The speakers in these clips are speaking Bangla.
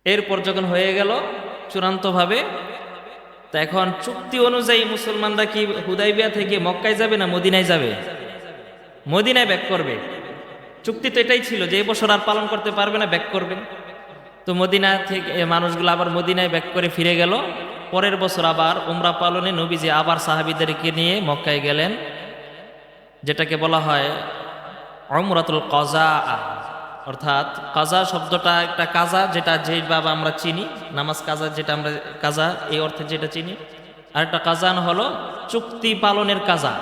এরপর যখন হয়ে গেল চূড়ান্তভাবে, তা এখন চুক্তি অনুযায়ী মুসলমানরা কি হুদাইবিয়া থেকে মক্কায় যাবে না মদিনায় যাবে? মদিনায় ব্যাক করবে। চুক্তি তো এটাই ছিল যে এবছর আর পালন করতে পারবে না, ব্যাক করবে। তো মদিনা থেকে মানুষগুলো আবার মদিনায় ব্যাক করে ফিরে গেল। পরের বছর আবার উমরা পালনে নবীজি আবার সাহাবীদেরকে নিয়ে মক্কায় গেলেন, যেটাকে বলা হয় উমরাতুল কাজা। অর্থাৎ কাজা শব্দটা একটা কাজা, যেটা যেভাবে আমরা চিনি, নামাজ কাজা যেটা আমরা কাজা এই অর্থে যেটা চিনি, আর একটা কাজান হলো চুক্তি পালনের কাজা।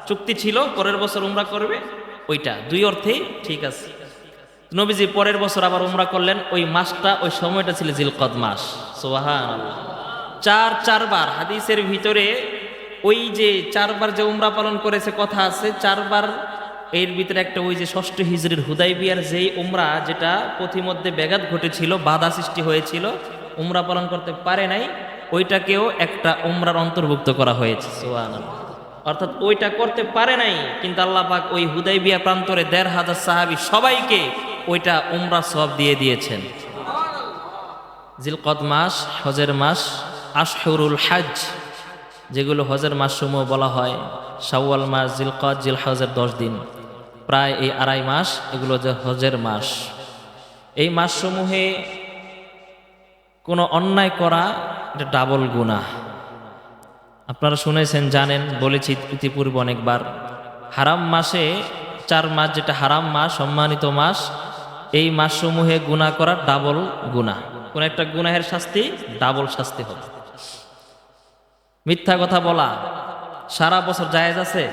চুক্তি ছিল পরের বছর উমরা করবে, ওইটা দুই অর্থেই ঠিক আছে। নবীজি পরের বছর আবার উমরা করলেন। ওই মাসটা, ওই সময়টা ছিল জিলকদ মাস। সুবহানাল্লাহ। চারবার হাদিসের ভিতরে ওই যে চারবার যে উমরা পালন করেছে কথা আছে, চারবার এর ভিতরে একটা ওই যে ষষ্ঠ হিজরির হুদাইবিয়ার যেই উমরা, যেটা পথিমধ্যে ব্যাঘাত ঘটেছিল, বাধা সৃষ্টি হয়েছিল, উমরা পালন করতে পারে নাই, ওইটাকেও একটা উমরার অন্তর্ভুক্ত করা হয়েছে। সুবহানাল্লাহ। অর্থাৎ ওইটা করতে পারে নাই, কিন্তু আল্লাহ পাক ওই হুদাইবিয়া প্রান্তরে ১৫০০ সাহাবী সবাইকে ওইটা উমরা সওয়াব দিয়ে দিয়েছেন। জিলকদ মাস, হজের মাস, আশহুরুল হজ, যেগুলো হজের মাস সমূহ বলা হয়, শাওয়াল মাস, জিলকদ, জিলহজের 10 দিন, প্রায় এই 2.5 মাস, এগুলো যে হজের মাস। এই মাসসমূহে কোনো অন্যায় করা এটা ডাবল গুনাহ। আপনারা শুনেছেন, জানেন, বলেছি ইতিপূর্বে অনেকবার। হারাম মাসে 4 মাস, যেটা হারাম মাস, সম্মানিত মাস, এই মাসসমূহে গুনাহ করা ডাবল গুনাহ। কোন একটা গুনাহের শাস্তি ডাবল শাস্তি হবে। মিথ্যা কথা বলা সারা বছর জায়েজ আছে?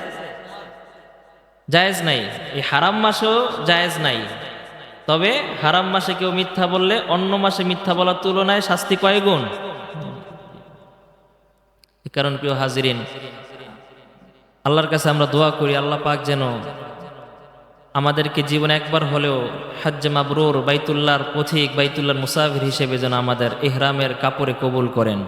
জায়েজ নাই। এই হারাম মাসেও জায়েজ নাই। তবে হারাম মাসে কেউ মিথ্যা বললে অন্য মাসে মিথ্যা বলার তুলনায় শাস্তি কয় গুণ। কারণ প্রিয় হাজিরিন, আল্লাহর কাছে আমরা দোয়া করি, আল্লাহ পাক যেন আমাদেরকে জীবনে একবার হলেও হজ্জে মাবরুর, বাইতুল্লাহর পথিক, বাইতুল্লাহর মুসাফির হিসেবে যেন আমাদের ইহরামের কাপড়ে কবুল করেন।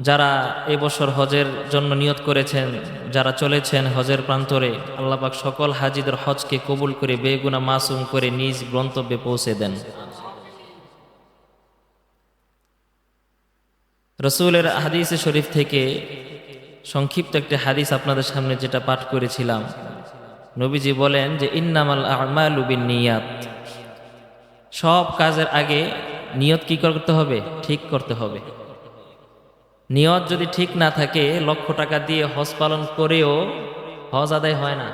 যারা এবছর হজের জন্য নিয়ত করেছেন, যারা চলেছেন হজের প্রান্তরে, আল্লাহ পাক সকল হাজিদের হজকে কবুল করে বেগুনা মাসুম করে নিজ গন্তব্যে পৌঁছে দেন। রসুলের হাদিসে শরীফ থেকে সংক্ষিপ্ত একটি হাদিস আপনাদের সামনে যেটা পাঠ করেছিলাম, নবীজি বলেন যে ইন্নামাল আমালু বিন্নিয়াত, সব কাজের আগে নিয়ত কি করতে হবে? ঠিক করতে হবে। নিয়ত যদি ঠিক না থাকে, লক্ষ টাকা দিয়ে হজ পালন করেও হজ আদায় হয় না।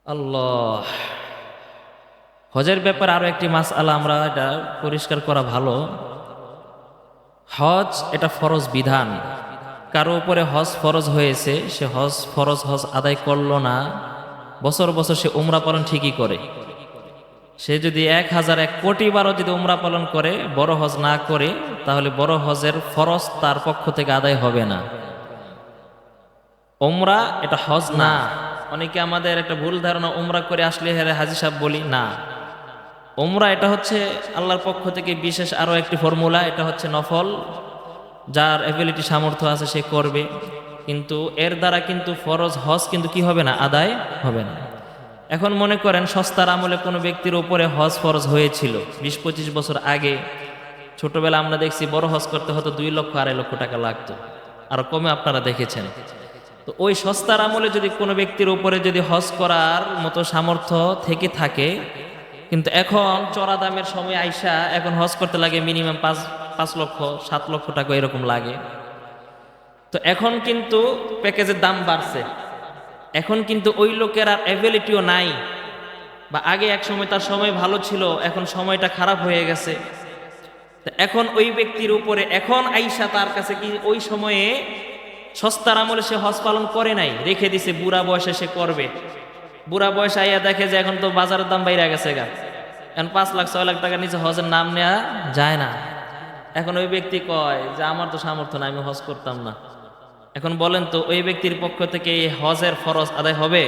আল্লাহ। হজের ব্যাপারে আরো একটি মাসআলা আমরা এটা পরিষ্কার করা ভালো। হজ এটা ফরজ বিধান। কারো উপরে হজ ফরজ হয়েছে, সে হজ ফরজ হজ আদায় করলো না, বছর বছর সে উমরা পালন ঠিকই করে। সে যদি 1001 কোটি বারও যদি উমরা পালন করে, বড় হজ না করে, তাহলে বড় হজের ফরজ তার পক্ষ থেকে আদায় হবে না। উমরা এটা হজ না। অনেকে আমাদের একটা ভুল ধারণা, উমরা করে আসলে হেরে হাজি সাহেব বলি না। উমরা এটা হচ্ছে আল্লাহর পক্ষ থেকে বিশেষ আরো একটি ফর্মুলা। এটা হচ্ছে নফল, যার এবিলিটি সামর্থ্য আছে সে করবে, কিন্তু এর দ্বারা কিন্তু ফরজ হজ কিন্তু কি হবে না? আদায় হবে না। এখন মনে করেন সস্তার আমলে কোনো ব্যক্তির উপরে হজ ফরজ হয়েছিল 20-25 বছর আগে। ছোটবেলা আমরা দেখছি বড় হজ করতে হতো 2 লক্ষ 2.5 লক্ষ টাকা লাগতো, আর কমে আপনারা দেখেছেন। তো ওই সস্তার আমলে যদি কোনো ব্যক্তির উপরে যদি হজ করার মতো সামর্থ্য থেকে থাকে, কিন্তু এখন চড়া দামের সময় আইসা এখন হজ করতে লাগে মিনিমাম 5 লক্ষ 7 লক্ষ টাকা এরকম লাগে। তো এখন কিন্তু প্যাকেজের দাম বাড়ছে। এখন কিন্তু ওই লোকের আর অ্যাবিলিটিও নাই, বা আগে এক সময় তার সময় ভালো ছিল, এখন সময়টা খারাপ হয়ে গেছে। তো এখন ওই ব্যক্তির উপরে এখন আইসা তার কাছে কি ওই সময়ে সস্তার আমলে সে হজ পালন করে নাই, রেখে দিছে, বুড়া বয়সে সে করবে। বুড়া বয়সে আইয়া দেখে যে এখন তো বাজারের দাম বাইরে গেছে গা, এখন 5 লাখ 6 লাখ টাকার নিচে হজের নাম নেওয়া যায় না। এখন ওই ব্যক্তি কয় যে আমার তো সামর্থ্য না, আমি হজ করতাম না। এখন বলেন তো ওই ব্যক্তির পক্ষ থেকে এই হজের ফরজ আদায় হবে?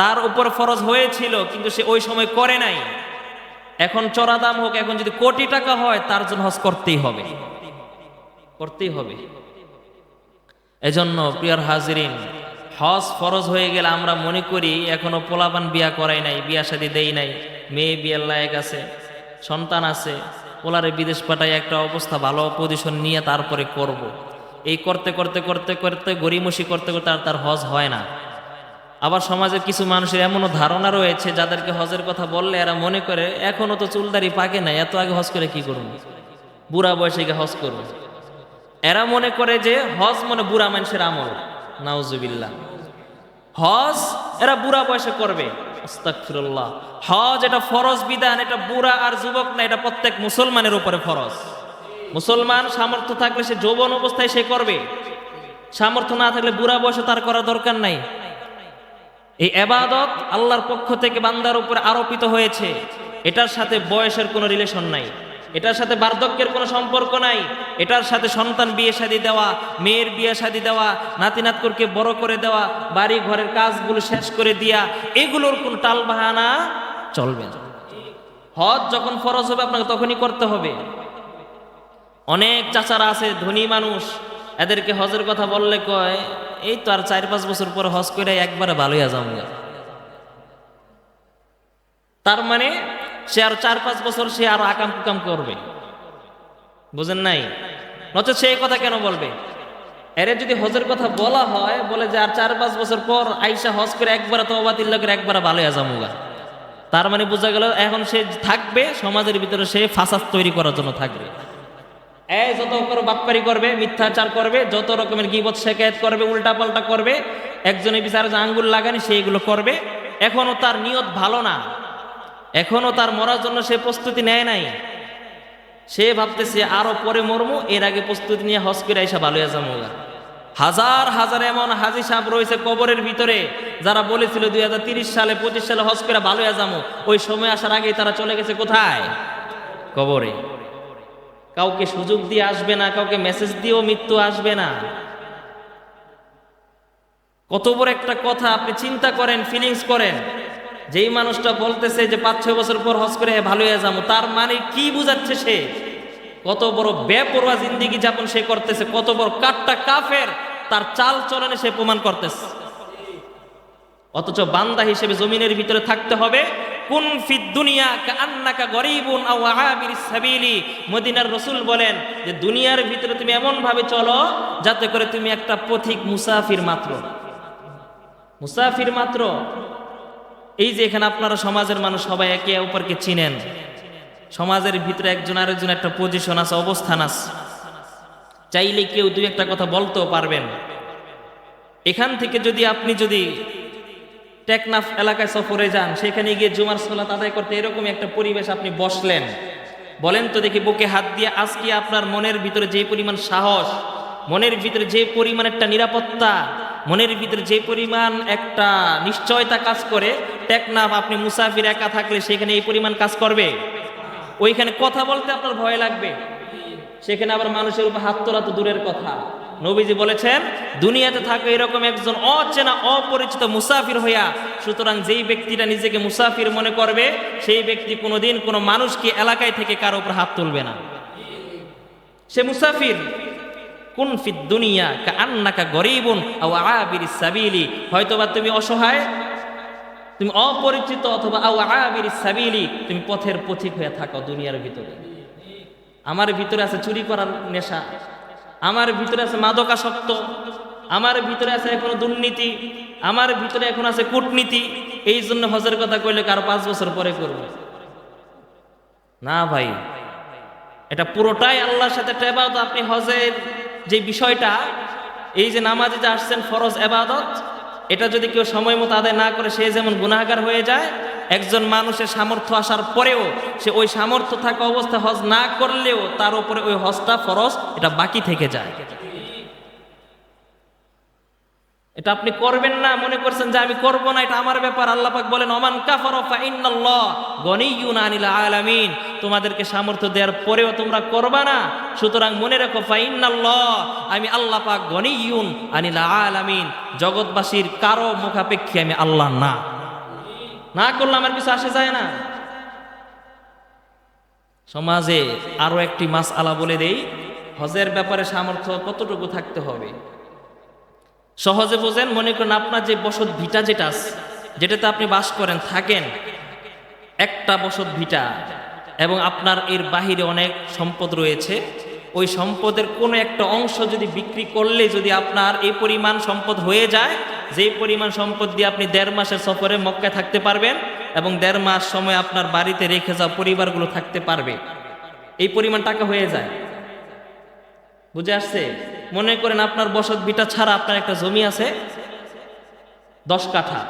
তার উপর ফরজ হয়েছিল কিন্তু সে ওই সময় করে নাই। এখন চড়া দাম হোক, এখন যদি কোটি টাকা হয়, তার জন্য হজ করতেই হবে, করতেই হবে। এজন্য প্রিয় হাজিরিন, হজ ফরজ হয়ে গেলে আমরা মনে করি এখনো পোলাপান বিয়া করাই নাই, বিয়া শাদী দেই নাই, মেয়ে বিয়ের লায়েক আছে, সন্তান আছে, ওলারে বিদেশ পাঠাই একটা অবস্থা ভালো পজিশন নিয়ে তারপরে করব। এই করতে করতে করতে করতে গড়িমসি করতে করতে আর তার হজ হয় না। আবার সমাজের কিছু মানুষের এমনও ধারণা রয়েছে যাদেরকে হজের কথা বললে এরা মনে করে এখনো তো চুলদারি পাকে না, এত আগে হজ করে কি করুন, বুড়া বয়সে গিয়ে হজ করুন। এরা মনে করে যে হজ মানে বুড়া মানুষের আমল। নাউজুবিল্লাহ। হজ এরা বুড়া বয়সে করবে। আস্তাগফিরুল্লাহ। হজ এটা ফরজ বিধান, এটা বুড়া আর যুবক না, এটা প্রত্যেক মুসলমানের উপরে ফরজ। মুসলমান সামর্থ্য থাকলে সে যৌবন অবস্থায় সে করবে, সামর্থ্য না থাকলে বুড়া বয়সে তার করার দরকার নাই। এই ইবাদত আল্লাহর পক্ষ থেকে বান্দার উপর আরোপিত হয়েছে। এটার সাথে বয়সের কোনো রিলেশন নাই, এটার সাথে বার্ধক্যের কোনো সম্পর্ক নাই, এটার সাথে সন্তান বিয়ে শাদী দেওয়া, মেয়ের বিয়ে শাদী দেওয়া, নাতি নাতকুরকে বড় করে দেওয়া, বাড়ি ঘরের কাজগুলো শেষ করে দিয়া, এগুলোর কোনো টাল বাহানা চলবে না। হজ যখন ফরজ হবে আপনাকে তখনই করতে হবে। অনেক চাচারা আছে ধনী মানুষ, এদেরকে হজের কথা বললে কয় এই তো আর 4-5 বছর পরে হজ করে একবারে ভালোই যাবো। তার মানে সে আর 4-5 বছর সে আরো আকাম কুকাম করবে, বুঝেন নাই? নচেত সে কথা কেন বলবে? এর যদি হজের কথা বলা হয়, বলে যে আর 4-5 বছর পর আইসা হজ করে একবারে তওবাতিল্লাহ করে একবারে ভালোই যাবো। তার মানে বোঝা গেল এখন সে থাকবে সমাজের ভিতরে, সে ফাসাদ তৈরি করার জন্য থাকবে। এই যত বাটপারি করবে, মিথ্যাচার করবে, যত রকমের গীবত শিকায়েত করবে, উল্টা পাল্টা করবে, একজনের বিচারে যে আঙ্গুল লাগানি সেইগুলো করবে। এখনো তার নিয়ত ভালো না, এখনো তার মরার জন্য সে প্রস্তুতি নেয় নাই। সে ভাবতেছে আরো পরে মরমু, এর আগে প্রস্তুতি নিয়ে হজ করে আইসা ভালো যাবো। হাজার হাজার এমন হাজি সাহেব রয়েছে কবরের ভিতরে যারা বলেছিল 2030 সালে 25 সালে হজ করে ভালো যাবো, ওই সময় আসার আগেই তারা চলে গেছে কোথায়? কবরে। কাউকে সুযোগ দিয়ে আসবে না, কাউকে মেসেজ দিয়েও মৃত্যু আসবে না। কত বড় একটা কথা আপনি চিন্তা করেন, ফিলিংস করেন। যেই মানুষটা বলতেছে যে 5-6 বছর পর হজ করে ভালো হয়ে যাবো, তার মানে কি বুঝাচ্ছে সে? কত বড় বেপরোয়া জিন্দেগি যাপন সে করতেছে, কত বড় কাট্টা কাফের তার চাল চলনে সে প্রমাণ করতেছে। অথচ বান্দা হিসেবে জমিনের ভিতরে থাকতে হবে। কুন ফিদ দুনিয়া কাআন্নাকা গরীবুন আও আবিরিস সাবিলি। মদিনার রাসূল বলেন যে দুনিয়ার ভিতরে তুমি এমন ভাবে চলো যাতে করে তুমি একটা পথিক মুসাফির মাত্র। মুসাফির মাত্র। এই যে এখানে আপনারা সমাজের মানুষ সবাই একে অপরকে চিনেন, সমাজের ভিতরে একজন আরেকজন একটা পজিশন আছে, অবস্থান আছে, চাইলে কেউ দুই একটা কথা বলতেও পারবেন। এখান থেকে যদি আপনি টেকনাফ এলাকায় সফরে যান, সেখানে গিয়ে জুমার সালাত আদায় করতে এরকম একটা পরিবেশ আপনি বসলেন, বলেন তো দেখি বুকে হাত দিয়ে আজকে আপনার মনের ভিতরে যে পরিমাণ সাহস, মনের ভিতরে যে পরিমাণ একটা নিরাপত্তা, মনের ভিতরে যে পরিমাণ একটা নিশ্চয়তা কাজ করে, টেকনাফ আপনি মুসাফির একা থাকলে সেখানে এই পরিমাণ কাজ করবে? ওইখানে কথা বলতে আপনার ভয় লাগবে, সেখানে আবার মানুষের উপর হাত তোলা তো দূরের কথা। নবীজি বলেছেন দুনিয়াতে থাকে এরকম একজন অচেনা অপরিচিত মুসাফির হইয়া। সুতরাং যেই ব্যক্তিটা নিজেকে মুসাফির মনে করবে সেই ব্যক্তি কোনোদিন কোনো মানুষকে এলাকায় থেকে কারো উপর হাত তুলবে না, সে মুসাফির। কুন ফিদ দুনিয়া কাআন্নাকা গরীবুন আও আবিরিস সাবিলি। হয়তোবা তুমি অসহায়, তুমি অপরিচিত, অথবা আও আবিরিস সাবিলি, তুমি পথের পথিক হয়ে থাকো দুনিয়ার ভিতরে। আমার ভিতরে আছে চুরি করার নেশা, আমার ভিতরে আছে মাদকাসক্ত, আমার ভিতরে আছে এখনো দুর্নীতি, আমার ভিতরে এখন আছে কূটনীতি। এই জন্য হজের কথা কইলে কারো 5 বছর পরে করব না ভাই। এটা পুরোটাই আল্লাহর সাথে একটা ইবাদত। আপনি হজের যে বিষয়টা, এই যে নামাজে যে আসছেন ফরজ ইবাদত, এটা যদি কেউ সময় মতো আদায় না করে সে যেমন গুনাহগার হয়ে যায়, একজন মানুষের সামর্থ্য আসার পরেও সে ওই সামর্থ্য থাকা অবস্থায় হজ না করলেও তার উপরে ওই হজটা ফরজ, এটা বাকি থেকে যায়। এটা আপনি করবেন না, মনে করছেন যে আমি করব না, এটা আমার ব্যাপার। আল্লাহ পাক বলেন ওমান কাফারা ফা ইন্নাল্লাহ গনিয়্যুন আনিল আলামিন। তোমাদেরকে সামর্থ্য দেওয়ার পরেও তোমরা করবা না, সুতরাং মনে রাখো ফা ইন্নাল্লাহ, আমি আল্লাহ পাক গনিয়্যুন আনিল আলামিন, জগৎবাসীর কারো মুখাপেক্ষী আমি আল্লাহ না। না করলে আমার কিছু আসে যায় না। সমাজে আরো একটি মাসআলা বলে দেই, হজের ব্যাপারে সামর্থ্য কতটুকু থাকতে হবে সহজে বোঝেন। মনে করেন আপনার যে বসত ভিটা যেটা আছে, যেটাতে আপনি বাস করেন থাকেন, একটা বসত ভিটা এবং আপনার এর বাহিরে অনেক সম্পদ রয়েছে, ওই সম্পদের কোনো একটা অংশ যদি বিক্রি করলে যদি আপনার এই পরিমাণ সম্পদ হয়ে যায়, যেই পরিমাণ সম্পদ দিয়ে আপনি 1.5 মাসের সফরে মক্কায় থাকতে পারবেন এবং 1.5 মাস সময় আপনার বাড়িতে রেখে যাওয়া পরিবারগুলো থাকতে পারবে, এই পরিমাণ টাকা হয়ে যায়। বুঝে আসছে? মনে করেন আপনার বসত ভিটা ছাড়া আপনার একটা জমি আছে 10 কাঠা,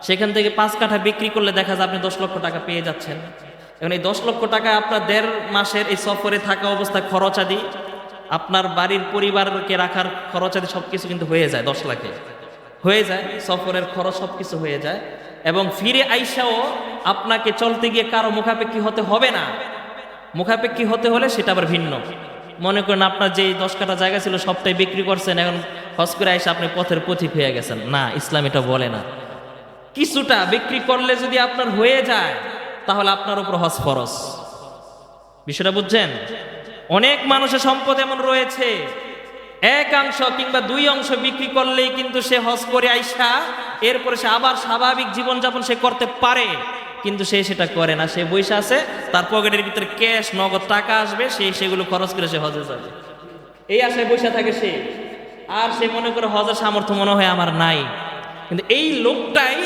সেখান থেকে 5 কাঠা বিক্রি করলে দেখা যায় আপনি 10 লক্ষ টাকা পেয়ে যাচ্ছেন। এখন এই 10 লক্ষ টাকা আপনার 1.5 মাসের এই সফরে থাকা অবস্থায় খরচাদি, আপনার বাড়ির পরিবারকে রাখার খরচাদি সব কিছু কিন্তু হয়ে যায়, 10 লাখে হয়ে যায়, সফরের খরচ সব কিছু হয়ে যায়। এবং ফিরে আইসাও আপনাকে চলতে গিয়ে কারো মুখাপেক্ষী হতে হবে না। মুখাপেক্ষী হতে হলে সেটা আবার ভিন্ন। মনে করেন আপনার যে 10 কাঠা জায়গা ছিল সবটাই বিক্রি করছেন, এখন হজ করে আইসা আপনি পথের পথিক হয়ে গেছেন, না, ইসলাম এটা বলে না। কিছুটা বিক্রি করলে যদি আপনার হয়ে যায় তাহলে আপনার উপর হজ ফরজ। বিষয়টা বুঝছেন? অনেক মানুষের সম্পদ এমন রয়েছে, 1 অংশ কিংবা 2 অংশ বিক্রি করলেই কিন্তু সে হজ করে আইসা এরপরে সে আবার স্বাভাবিক জীবনযাপন সে করতে পারে, কিন্তু সে সেটা করে না। সে বৈশা আছে, তার পকেটের ভিতরে ক্যাশ নগদ টাকা আসবে, সে সেগুলো খরচ করে সে হজে যাবে, এই আশায় বৈশা থাকে সে। আর সে মনে করে হজের সামর্থ্য মনে হয় আমার নাই। কিন্তু এই লোকটাই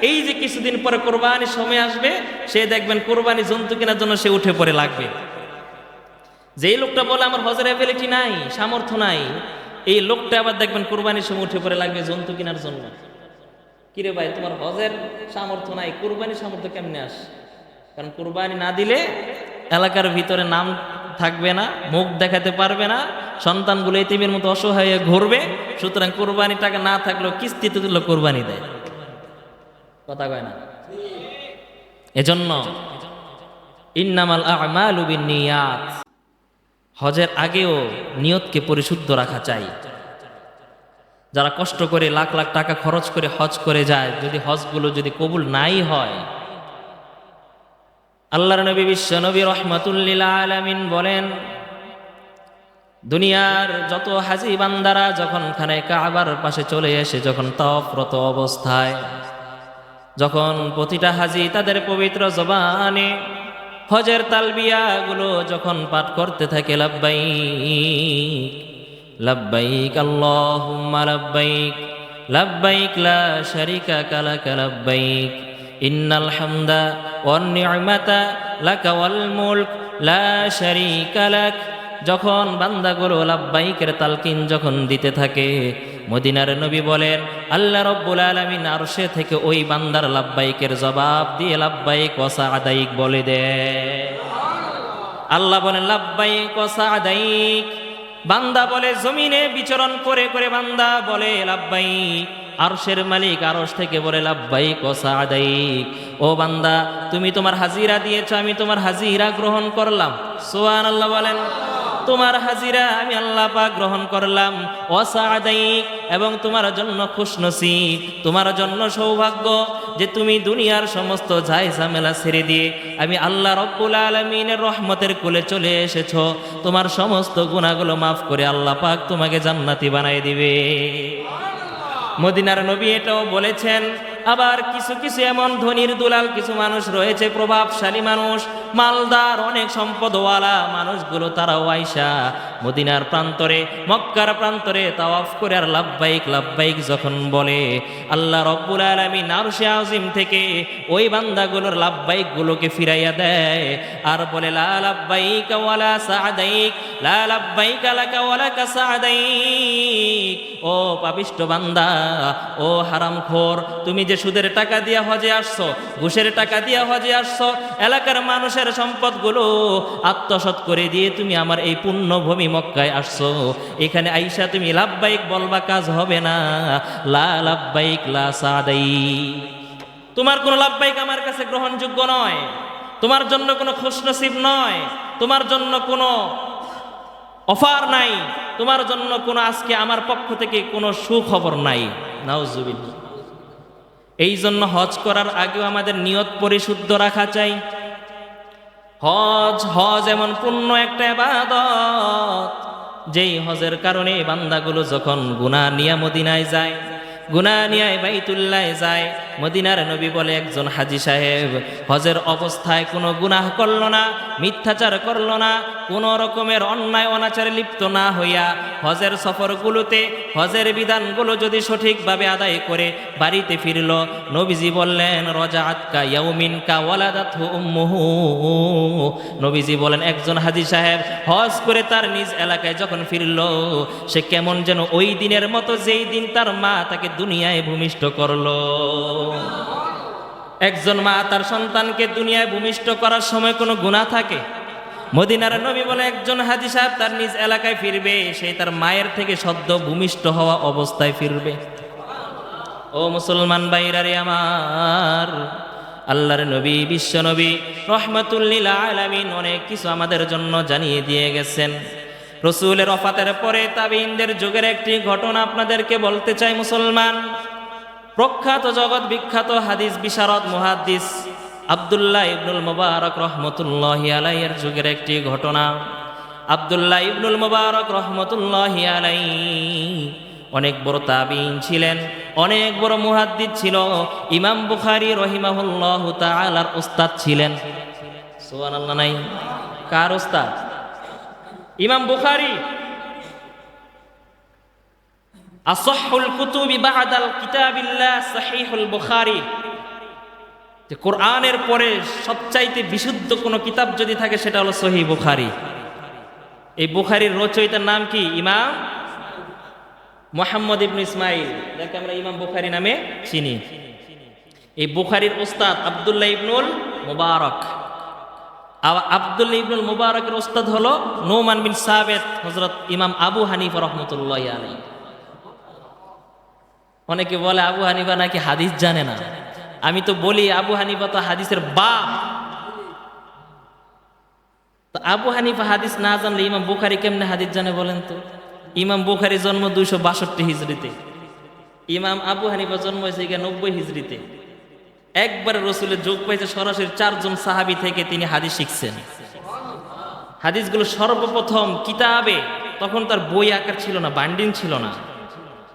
এই যে কিছুদিন পরে কোরবানির সময় আসবে, সে দেখবেন কোরবানি জন্তু কেনার জন্য সে উঠে পড়ে লাগবে। যেই লোকটা বলে আমার হজের অ্যাবিলিটি নাই, সামর্থ্য নাই, এই লোকটা আবার দেখবেন কোরবানির সময় উঠে পড়ে লাগবে জন্তু কেনার জন্য। কিরে ভাই, তোমার হজের সামর্থ্য নাই, কোরবানির সামর্থ্য কেমনে আস? কারণ কোরবানি না দিলে এলাকার ভিতরে নাম থাকবে না, মুখ দেখাতে পারবে না, সন্তানগুলো এতিমের মতো অসহায় হয়ে ঘুরবে। সুতরাং কোরবানি টাকা না থাকলেও কিস্তিতে তুলো কোরবানি দেয়, কথা কয় না? এজন্য ইন্নামাল আমালু বিন্নিয়াত, হজের আগেও নিয়তকে পরিশুদ্ধ রাখা চাই। যারা কষ্ট করে লাখ লাখ টাকা খরচ করে হজ করে যায়, যদি হজগুলো যদি কবুল নাই হয়, আল্লাহর নবী বিশ্ব নবী রহমাতুল্লিল আলামিন বলেন, দুনিয়ার যত হাজি বান্দারা যখন খানে কাবার পাশে চলে এসে যখন তাওয়াফরত অবস্থায়, যখন প্রতিটা হাজি তাদের পবিত্র জবানে হজের তালবিয়াগুলো যখন পাঠ করতে থাকে, লাব্বাইক লাব্বাইক আল্লাহুম্মা লাব্বাইক লাব্বাইক লা শারীকা লাকা লাব্বাইক ইন্নাল হামদা ওয়ান নি'মাতা লাকা ওয়াল মুলক লা শারীকা লাক, যখন বান্দাগুলো লাব্বাইকের তালকিন যখন দিতে থাকে, মদিনার নবী বলেন আল্লাহ রাব্বুল আলামিন আরশে থেকে ওই বান্দার লাব্বাইকের জবাব দিয়ে লাব্বাইক ওয়া সা'দাইক বলে দেয়। আল্লাহ বলেন লাব্বাইক ওয়া সা'দাইক, বান্দা বলে জমিনে বিচরণ করে করে বান্দা বলে লাব্বাইক, আরশের মালিক আরশ থেকে বলে লাব্বাইক ওয়া সা'দাইক, ও বান্দা তুমি তোমার হাজিরা দিয়েছো, আমি তোমার হাজিরা গ্রহণ করলাম। সুবহানাল্লাহ বলেন, তোমার হাজিরা আমি আল্লাহ পাক গ্রহণ করলাম। ওয়া সা'দাইক, এবং তোমার জন্য খুশনসিব, তোমার জন্য সৌভাগ্য যে তুমি দুনিয়ার সমস্ত ঝাই ঝামেলা ছেড়ে দিয়ে আমি আল্লাহ রাব্বুল আলামিনের রহমতের কোলে চলে এসেছো। তোমার সমস্ত গুনাহগুলো মাফ করে আল্লাহ পাক তোমাকে জান্নাতি বানায় দিবে। মদিনার নবী এটাও বলেছেন। আবার কিছু কিছু এমন ধনীর দুলাল কিছু মানুষ রয়েছে, প্রভাবশালী মানুষ, মালদার অনেক সম্পদওয়ালা মানুষগুলো, তারাও আইসা মদিনার প্রান্তরে মক্কার প্রান্তরে তাওয়াফ করে আর লাব্বাইক লাব্বাইক যখন বলে, আল্লাহ রাব্বুল আলামিন আরশে আজিম থেকে ওই বান্দাগুলোর লাব্বাইক গুলোকে ফিরাইয়া দেয় আর বলে লা লাব্বাইক ওয়ালা সা'দাইক লা লাব্বাইক লাকা ওয়ালাকা সা'দাইক। ও পাপিষ্ট বান্দা, ও হারামখোর, তুমি যে সুদের টাকা দিয়া হজে আসছো, ঘুষের টাকা দিয়া হজে আসছো, এলাকার মানুষের সম্পদগুলো আত্মসাৎ করে দিয়ে তুমি আমার এই পুণ্যভূমি মক্কায় আসছো, এখানে আইসা তুমি লাব্বাইক বলবা কাজ হবে না। লা লাব্বাইক লা সা'দাইক, তোমার কোনো লাব্বাইক আমার কাছে গ্রহণযোগ্য নয়, তোমার জন্য কোনো খুশনসিব নয়, তোমার জন্য কোনো অফার নাই, তোমার জন্য কোনো আজকে আমার পক্ষ থেকে কোনো সুখবর নাই। নাউজুবিল্লাহ। এই জন্য হজ করার আগেও আমাদের নিয়ত পরিশুদ্ধ রাখা চাই। হজ এমন পূর্ণ একটা ইবাদত, যেই হজের কারণে বান্দাগুলো যখন গুনাহ নিয়ে মদিনায় যায়, গুনাহ নিয়ে বাইতুল্লাহ যায়, মদিনার নবী বলে একজন হাজী সাহেব হজের অবস্থায় কোনো গুনাহ করল না, মিথ্যাচার করল না, কোনো রকমের অন্যায় অনাচারে লিপ্ত না হইয়া হজের সফরগুলোতে হজের বিধানগুলো যদি সঠিকভাবে আদায় করে বাড়িতে ফিরল, নবীজি বললেন রজাআতকা ইয়াউমিনকা ওয়ালাদাতহু উম্মুহু। নবীজি বলেন একজন হাজী সাহেব হজ করে তার নিজ এলাকায় যখন ফিরল, সে কেমন যেন ওই দিনের মতো যেই দিন তার মা তাকে দুনিয়ায় ভূমিষ্ঠ করলো। একজন মা তার সন্তানকে দুনিয়ায় ভূমিষ্ঠ করার সময় কোনো গুনাহ থাকে? মদিনার নবী বলে একজন হাজী সাহেব তার নিজ এলাকায় ফিরবে, সে তার মায়ের থেকে সদ্য ভূমিষ্ঠ হওয়া অবস্থায় ফিরবে। ও মুসলমান ভাইরা রে আমার, আল্লাহর নবী বিশ্ব নবী রহমাতুল লিল আলামিন অনেক কিছু আমাদের জন্য জানিয়ে দিয়ে গেছেন। রসুলের ওফাতের পরে তাবিঈনদের যুগের একটি ঘটনা আপনাদেরকে বলতে চাই মুসলমান। প্রখ্যাত জগৎ বিখ্যাত হাদিস বিশারদ মুহাদ্দিস আব্দুল্লাহ ইবনুল মুবারক রহমতুল্লাহি আলাইহির যুগের একটি ঘটনা। আব্দুল্লাহ ইবনুল মুবারক রহমতুল্লাহি আলাইহি অনেক বড় তাবিঈন ছিলেন, অনেক বড় মুহাদ্দিস ছিল। ইমাম বুখারী রহিমাহুল্লাহু তাআলার উস্তাদ ছিলেন। সুবহানাল্লাহ নাই? কার উস্তাদ? ইমাম বুখারী। আসহহুল কুতুবি বা'দাল কিতাবিল্লাহ সহিহুল বুখারী। যে কোরআনের পরে সবচাইতে বিশুদ্ধ কোনো কিতাব যদি থাকে সেটা হলো সহিহ বুখারী। এই বুখারীর রচয়িতার নাম কি? ইমাম মুহাম্মদ ইবনে ইসমাইল, যাকে আমরা ইমাম বুখারী নামে চিনি। এই বুখারীর উস্তাদ আব্দুল্লাহ ইবনুল মুবারক। আব্দুল্লাহ ইবনুল মুবারকের উস্তাদ হলো নুমান বিন সাবিত হযরত ইমাম আবু হানিফা রাহমাতুল্লাহি আলাইহি। অনেকে বলে আবু হানিফা নাকি হাদিস জানে না। আমি তো বলি আবু হানিফা তো হাদিসের বাপ। তো আবু হানিফা হাদিস না জানলে ইমাম বুখারী কেমনে হাদিস জানে বলেন তো? ইমাম বুখারী জন্ম 262 হিজরিতে, ইমাম আবু হানিফা জন্ম হয়েছে 90 হিজরিতে। একবার রসুলের যোগ পাইছে সরাসরি 4 জন সাহাবী থেকে তিনি হাদিস শিখছেন। হাদিসগুলো সর্বপ্রথম কিতাবে, তখন তার বই আকার ছিল না, বান্ডিং ছিল না।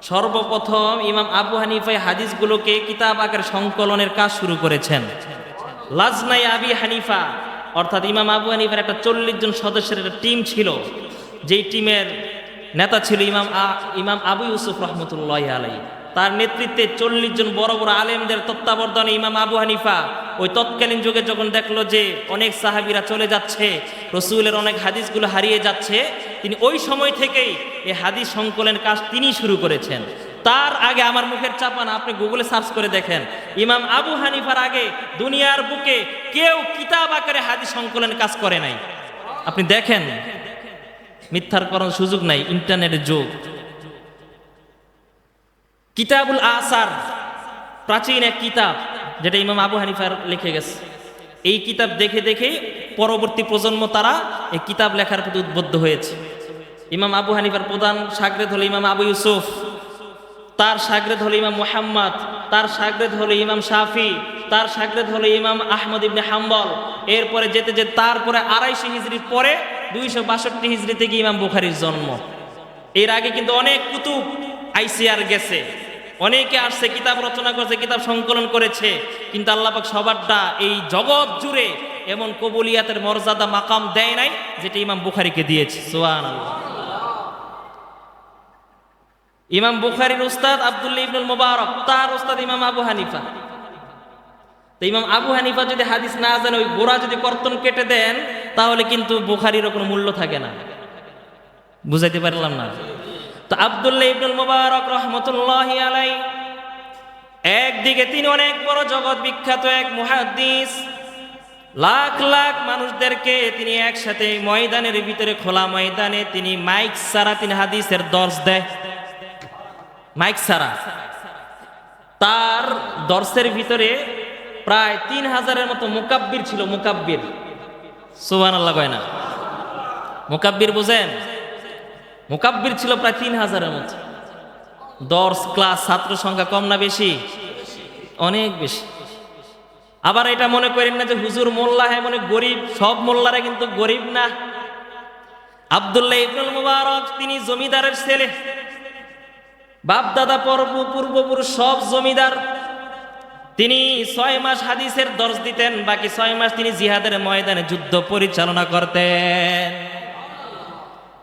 সর্বপ্রথম ইমাম আবু হানিফা হাদিসগুলোকে কিতাব আকারে সংকলনের কাজ শুরু করেছেন। লাজনাই আবি হানিফা, অর্থাৎ ইমাম আবু হানিফার একটা 40 জন সদস্যের একটা টিম ছিল, যেই টিমের নেতা ছিল ইমাম আবু ইউসুফ রহমতুল্লাহি আলাইহি। তার নেতৃত্বে 40 জন বড় বড় আলেমদের তত্ত্বাবধানে ইমাম আবু হানিফা ওই তৎকালীন যুগে যখন দেখলো যে অনেক সাহাবীরা চলে যাচ্ছে, রসুলের অনেক হাদিসগুলো হারিয়ে যাচ্ছে, তিনি ওই সময় থেকেই এই হাদিস সংকলনের কাজ তিনি শুরু করেছেন। তার আগে, আমার মুখের চাপা না, আপনি গুগলে সার্চ করে দেখেন, ইমাম আবু হানিফার আগে দুনিয়ার বুকে কেউ কিতাব আকারে হাদিস সংকলনের কাজ করে নাই। আপনি দেখেন, মিথ্যার করার সুযোগ নাই, ইন্টারনেটের যুগ। কিতাবুল আসার প্রাচীন এক কিতাব, যেটা ইমাম আবু হানিফার লিখে গেছে। এই কিতাব দেখে দেখে পরবর্তী প্রজন্ম তারা এই কিতাব লেখার প্রতি উদ্বুদ্ধ হয়েছে। ইমাম আবু হানিফার প্রধান শাগরেদ হলো ইমাম আবু ইউসুফ, তার শাগরেদ হলো ইমাম মুহাম্মদ, তার শাগরেদ হলো ইমাম শাফি, তার শাগরেদ হলো ইমাম আহমদ ইবনে হাম্বল। এরপরে যেতে যেতে তারপরে 250 হিজরির পরে 262 হিজরিতে গিয়ে ইমাম বুখারীর জন্ম। এর আগে কিন্তু অনেক কুতুব আইসিআর গেছে, অনেকে আসছে, কিতাব রচনা করেছে, কিতাব সংকলন করেছে, কিন্তু আল্লাহ পাক সবারটা এই জগৎ জুড়ে এমন কবুলিয়াতের মর্যাদা মাকাম দেয় নাই যেটা ইমাম বুখারীকে দিয়েছে। সুবহানাল্লাহ। ইমাম বুখারীর উস্তাদ আব্দুল্লাহ ইবনুল মুবারক, তার উস্তাদ ইমাম আবু হানিফা। তো ইমাম আবু হানিফা যদি হাদিস না জানে, ওই গোড়া যদি কর্তন কেটে দেন, তাহলে কিন্তু বুখারীর কোনো মূল্য থাকে না। বুঝাইতে পারলাম না? তো আব্দুল্লাহ ইবনুল মুবারক রহমতুল্লাহি আলাইহি, একদিকে তিনি অনেক বড় জগৎ বিখ্যাত এক মুহাদ্দিস, লাখ লাখ মানুষদেরকে তিনি একসাথে ময়দানের ভিতরে, খোলা ময়দানে তিনি মাইক ছাড়া তিনি হাদিসের দর্শ দেয়। মাইক ছাড়া তার দর্শের ভিতরে প্রায় 3000-এর মতো মুকাব্বির ছিল। মুকাব্বির, সুবহানাল্লাহ কয় না? মুকাব্বির বুঝেন? মুকাব্বির ছিল প্রায় 3000-এর মতো। দর্শ ক্লাস ছাত্র সংখ্যা কম না বেশি? অনেক বেশি। আবার এটা মনে করেন না যে হুজুর মোল্লা হ্যাঁ মনে গরিব, সব মোল্লারা কিন্তু গরিব না। আব্দুল্লাহ ইবনুল মুবারক তিনি জমিদারের ছেলে, বাপ দাদা পূর্বপুরুষ সব জমিদার। তিনি 6 মাস হাদিসের দর্শ দিতেন, বাকি 6 মাস তিনি জিহাদের ময়দানে যুদ্ধ পরিচালনা করতেন।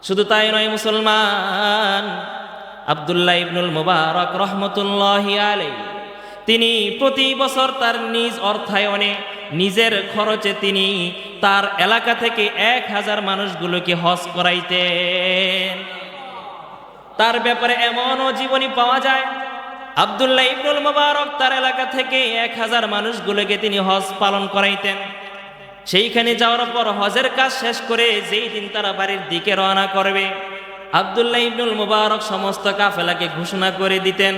শুধু তাই নয় মুসলমান, আব্দুল্লাহ ইবনুল মুবারক রহমতুল্লাহি আলাইহি তিনি প্রতি বছর তার নিজ অর্থায়নে নিজের খরচে তিনি তার এলাকা থেকে 1000 মানুষগুলোকে হজ করাইতেন। তার ব্যাপারে এমনও জীবনী পাওয়া যায়, আব্দুল্লাহ ইবনুল মুবারক তার এলাকা থেকে 1000 মানুষগুলোকে তিনি হজ পালন করাইতেন। সেইখানে যাওয়ার পর হজের কাজ শেষ করে যেই দিন তারা বাড়ির দিকে রওনা করবে, আব্দুল্লাহ ইবনুল মুবারক সমস্ত কাফেলাকে ঘোষণা করে দিতেন,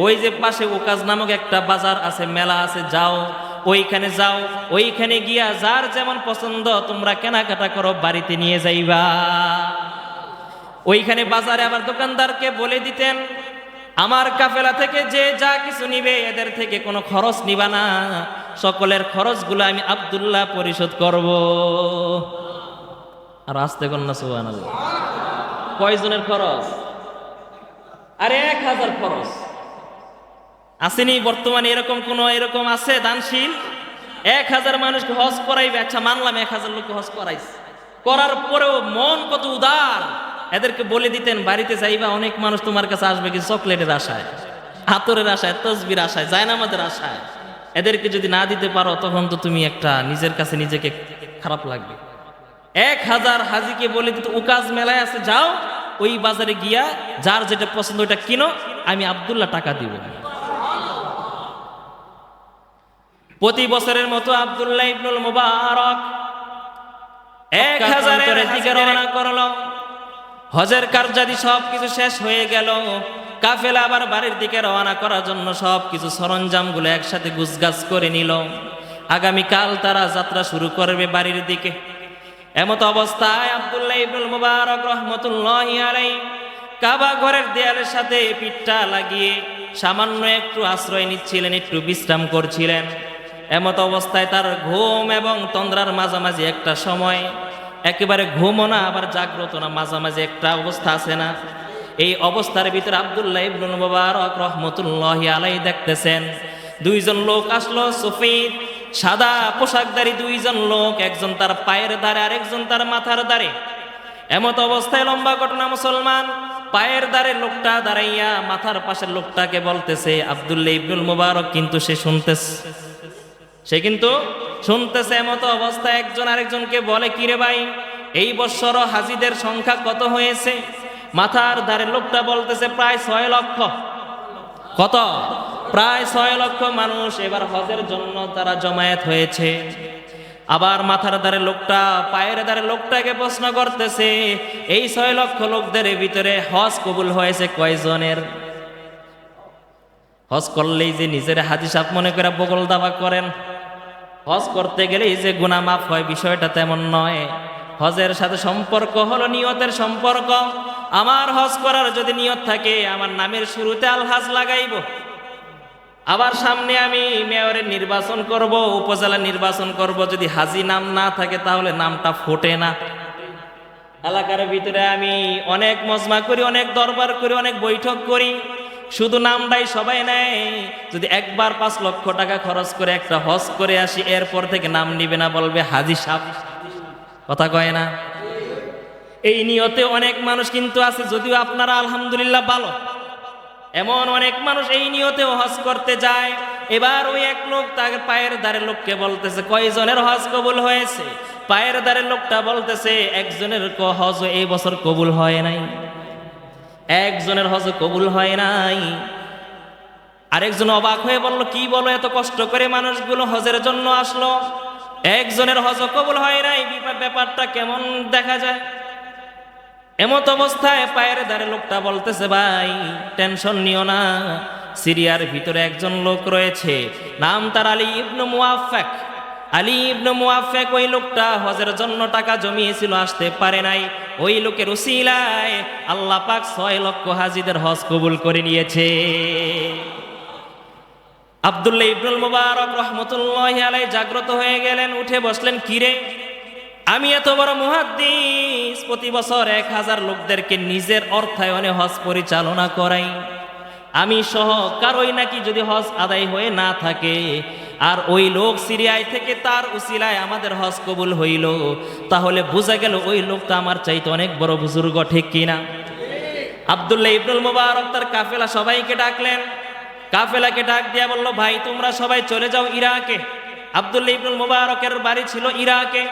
ওই যে পাশে ওকাজ নামক একটা বাজার আছে, মেলা আছে, যাও ওইখানে যাও, ওইখানে গিয়া যার যেমন পছন্দ তোমরা কেনাকাটা করো, বাড়িতে নিয়ে যাইবা। ওইখানে বাজারে আবার দোকানদারকে বলে দিতেন, আমার কাফেলা থেকে যে যা কিছু নিবে এদের থেকে কোনো খরচ নিবা না, সকলের খরচগুলো আমি আব্দুল্লাহ পরিশোধ করব। আর আসতে কন্যা সুবহানাল্লাহ, কয়জনের খরচ? আরে 1000 খরচ। আসেনি বর্তমানে এরকম কোন এরকম আছে দানশীল? 1000 মানুষকে হজ করাইবে। আচ্ছা মানলাম 1000 লোককে হজ করাইছে, করার পরেও মন কত উদার। এদেরকে বলে দিতেন বাড়িতে যাইবা, অনেক মানুষ তোমার কাছে আসবে কি চকলেটের আশায়, আতরের আশায়, তসবির আশায়, জায়নামাজের আশায়। এদেরকে যদি না দিতে পারো তখন তো তুমি একটা নিজের কাছে নিজেকে খারাপ লাগবে। 1000 হাজিকে বলে দিত, উকাজ মেলায় আছে, যাও ওই বাজারে গিয়া যার যেটা পছন্দ ওইটা কিনো, আমি আব্দুল্লাহ টাকা দিব। প্রতি বছরের মতো আব্দুল্লাহ ইবনুল মুবারক 1000 দিকে রওনা করলো। হজের কার্যাদি সবকিছু শেষ হয়ে গেল, কাফেলা আবার বাড়ির দিকে রওনা করার জন্য সবকিছু সরঞ্জামগুলো একসাথে গুছগাছ করে নিল। আগামীকাল তারা যাত্রা শুরু করবে বাড়ির দিকে। এমত অবস্থায় আব্দুল্লাহ ইবনুল মুবারক রহমতুল্লাহি আলাইহি কাবা ঘরের দেয়ালের সাথে পিঠটা লাগিয়ে সামান্য একটু আশ্রয় নিচ্ছিলেন, একটু বিশ্রাম করছিলেন। এমত অবস্থায় তার ঘুম এবং তন্দ্রার মাঝামাঝি একটা সময়, একেবারে ঘুমও না আবার জাগ্রত না, মাঝামাঝি একটা অবস্থা আছে না, এই অবস্থার ভিতরে আব্দুল্লাহ ইবনুল মুবারক রহমতুল্লাহি আলাইহি দেখতেছেন 2 জন লোক আসলো, সফেদ সাদা পোশাকধারী 2 জন লোক, একজন তার পায়ের ধারে আর একজন তার মাথার ধারে। এমত অবস্থায় লম্বা ঘটনা মুসলমান, পায়ের ধারে লোকটা দাঁড়াইয়া মাথার পাশের লোকটাকে বলতেছে আব্দুল্লাহ ইবনুল মুবারক, কিন্তু সে কিন্তু শুনতেছে। এমত অবস্থায় একজন আরেকজনকে বলে, কিরে ভাই, এই বৎসর হাজিদের সংখ্যা কত হয়েছে? মাথার ধারে লোকটা বলতেছে প্রায় 6 লক্ষ। কত? প্রায় 6 লক্ষ মানুষ এবার হজের জন্য তারা জমায়েত হয়েছে। আবার মাথার ধারে লোকটা পায়ের ধারে লোকটাকে প্রশ্ন করতেছে, এই 6 লক্ষ লোকদের ভিতরে হজ কবুল হয়েছে কয়জনের? হজ করলেই যে নিজের হাজি সাহেব মনে করে বগল দাবা করেন, হজ করতে গেলেই যে গুনাহ মাফ হয় বিষয়টা তেমন নয়। হজের সাথে সম্পর্ক হলো নিয়তের সম্পর্ক। আমার হজ করার যদি নিয়ত থাকে, আমার নামের শুরুতে আলহাজ লাগাইব, আবার সামনে আমি মেয়রের নির্বাচন করব, উপজেলা নির্বাচন করব, যদি হাজি নাম না থাকে তাহলে নামটা ফোটে না। এলাকার ভিতরে আমি অনেক মজমা করি, অনেক দরবার করি, অনেক বৈঠক করি, শুধু নামটাই সবাই নেয়। যদি একবার 5 লক্ষ টাকা খরচ করে একটা হজ করে আসি, এরপর থেকে নাম নিবে না, বলবে হাজি সাহেব। কথা কয় না? এই নিয়তে অনেক মানুষ কিন্তু আছে, যদিও আপনারা আলহামদুলিল্লাহ ভালো, এমন অনেক মানুষ এই নিয়তেও হজ করতে যায়। এবার ওই এক লোক তার পায়ের ধারে লোককে বলতেছে, কয়জনের হজ কবুল হয়েছে? পায়ের ধারে লোকটা বলতেছে, একজনের হজ এই বছর কবুল হয় নাই, একজনের হজ কবুল হয় নাই। আরেকজন অবাক হয়ে বলল, কি বলো, এত কষ্ট করে মানুষগুলো হজের জন্য আসলো, একজনের হজ কবুল হয় নাই, ব্যাপারটা কেমন দেখা যায়? এমত অবস্থায় পায়ের ধারে লোকটা বলতেছে, ভাই টেনশন নিও না, সিরিয়ার ভিতরে একজন লোক রয়েছে, নাম তার আলী ইবনে মুওয়াফফাক। আলী ইবনে মুওয়াফফাক, ওই লোকটা হজের জন্য টাকা জমিয়েছিল, আসতে পারে নাই। ওই লোকের উসিলায় আল্লাহ পাক 6 লক্ষ হাজিদের হজ কবুল করে নিয়েছে। আব্দুল্লাহ ইবনুল মুবারক রহমতুল্লাহি আলাইহি জাগ্রত হয়ে গেলেন, উঠে বসলেন, কিরে, আমি এত বড় মুহাদ্দিস, প্রতি বছর 1000 লোকদেরকে নিজের অর্থায়নে হজ পরিচালনা করাই, আমি সহ কারোই নাকি যদি হজ আদায় হয়ে না থাকে, আর ওই লোক সিরিয়ায় থেকে তার উসিলায় আমাদের হজ কবুল হইল, তাহলে বোঝা গেল ওই লোকটা আমার চাইতে অনেক বড় বুজুর্গ, ঠিক কিনা? আব্দুল্লাহ ইবনুল মুবারক তার কাফেলা সবাইকে ডাকলেন, কাফেলাকে ডাক দিয়া বলল, ভাই তোমরা সবাই চলে যাও ইরাকে। আব্দুল্লাহ ইবনুল মুবারকের বাড়ি ছিল ইরাকে।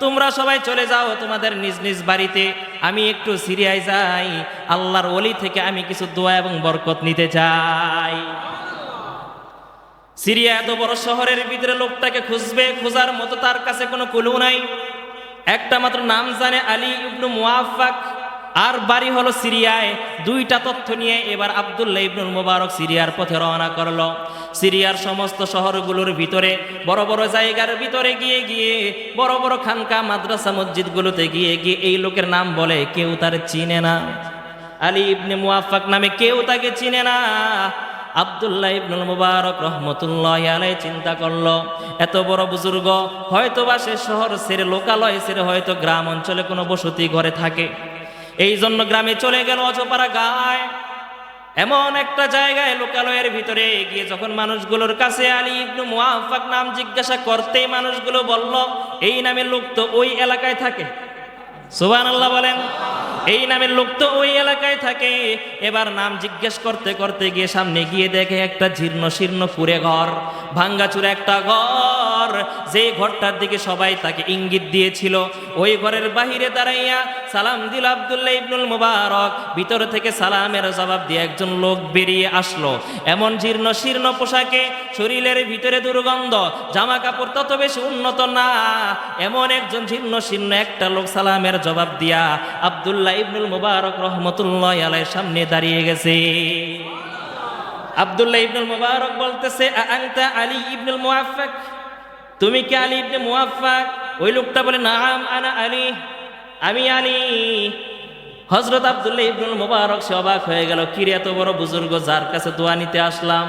তোমরা সবাই চলে যাও তোমাদের নিজ নিজ বাড়িতে, আমি একটু সিরিয়ায় যাই, আল্লাহর ওলি থেকে আমি কিছু দোয়া এবং বরকত নিতে চাই। সিরিয়া এত বড় শহরের ভিতরে লোকটাকে খুঁজবে, খোঁজার মতো তার কাছে কোনো কুলু নাই। একটা মাত্র নাম জানে, আলী ইবনু মুআফফাক, আর বাড়ি হলো সিরিয়ায়। দুইটা তথ্য নিয়ে এবার আব্দুল্লাহ ইবনুল মুবারক সিরিয়ার পথে রওনা করলো। সিরিয়ার সমস্ত শহরগুলোর ভিতরে, বড় বড় জায়গার ভিতরে গিয়ে গিয়ে, বড় বড় খানকা মাদ্রাসা মসজিদগুলোতে গিয়ে গিয়ে এই লোকের নাম বলে, কেউ তার চিনে না। আলী ইবনে মুআফফাক নামে কেউ তাকে চিনে না। আব্দুল্লাহ ইবনুল মুবারক রহমতুল্লাহি আলাইহি চিন্তা করলো, এত বড় বুজুর্গ, হয়তোবা সে শহর ছেড়ে, লোকালয় ছেড়ে হয়তো গ্রাম অঞ্চলে কোনো বসতি ঘরে থাকে। এই জন্য গ্রামে চলে গেল, অজপাড়া গায়, এমন একটা জায়গায় লোকালয়ের ভিতরে গিয়ে যখন মানুষগুলোর কাছে আলী ইবনু মুআফফাক নাম জিজ্ঞাসা করতেই মানুষগুলো বলল, এই নামের লোক তো ওই এলাকায় থাকে। সুবহানাল্লাহ বলেন। এই নামের লোক তো ওই এলাকায় থাকে। এবার নাম জিজ্ঞেস করতে করতে গিয়ে সামনে গিয়ে দেখে একটা জীর্ণ শীর্ণ কুঁড়ে ঘর, ভাঙ্গাচুরা একটা ঘর, যে ঘরটার দিকে সবাই তাকে ইঙ্গিত দিয়েছিল। ওই ঘরের বাহিরে দাঁড়াইয়া সালাম দিল আব্দুল্লাহ ইবনুল মুবারক। ভিতর থেকে সালামের জবাব দিয়ে একজন লোক বেরিয়ে আসলো, এমন জীর্ণ শীর্ণ পোশাকে, শরীরের ভিতরে দুর্গন্ধ, জামা কাপড় তত বেশি উন্নত না, এমন একজন জীর্ণ শীর্ণ একটা লোক সালামের জবাব দিয়া আব্দুল্লাহ ইবনুল মুবারক রহমতুল্লাহি আলাইহির সামনে দাঁড়িয়ে গেছে। আব্দুল্লাহ ইবনুল মুবারক বলতেছে, আনতা আলী ইবনুল মুআফফাক, তুমি কি আলী ইবনে মুআফফাক? ওই লোকটা বলে, নাম আনা আলী, আমি আলী। হযরত আব্দুল্লাহ ইবনুল মুবারক সে অবাক হয়ে গেল, কিরে এত বড় বুজুর্গ যার কাছে দোয়া নিতে আসলাম।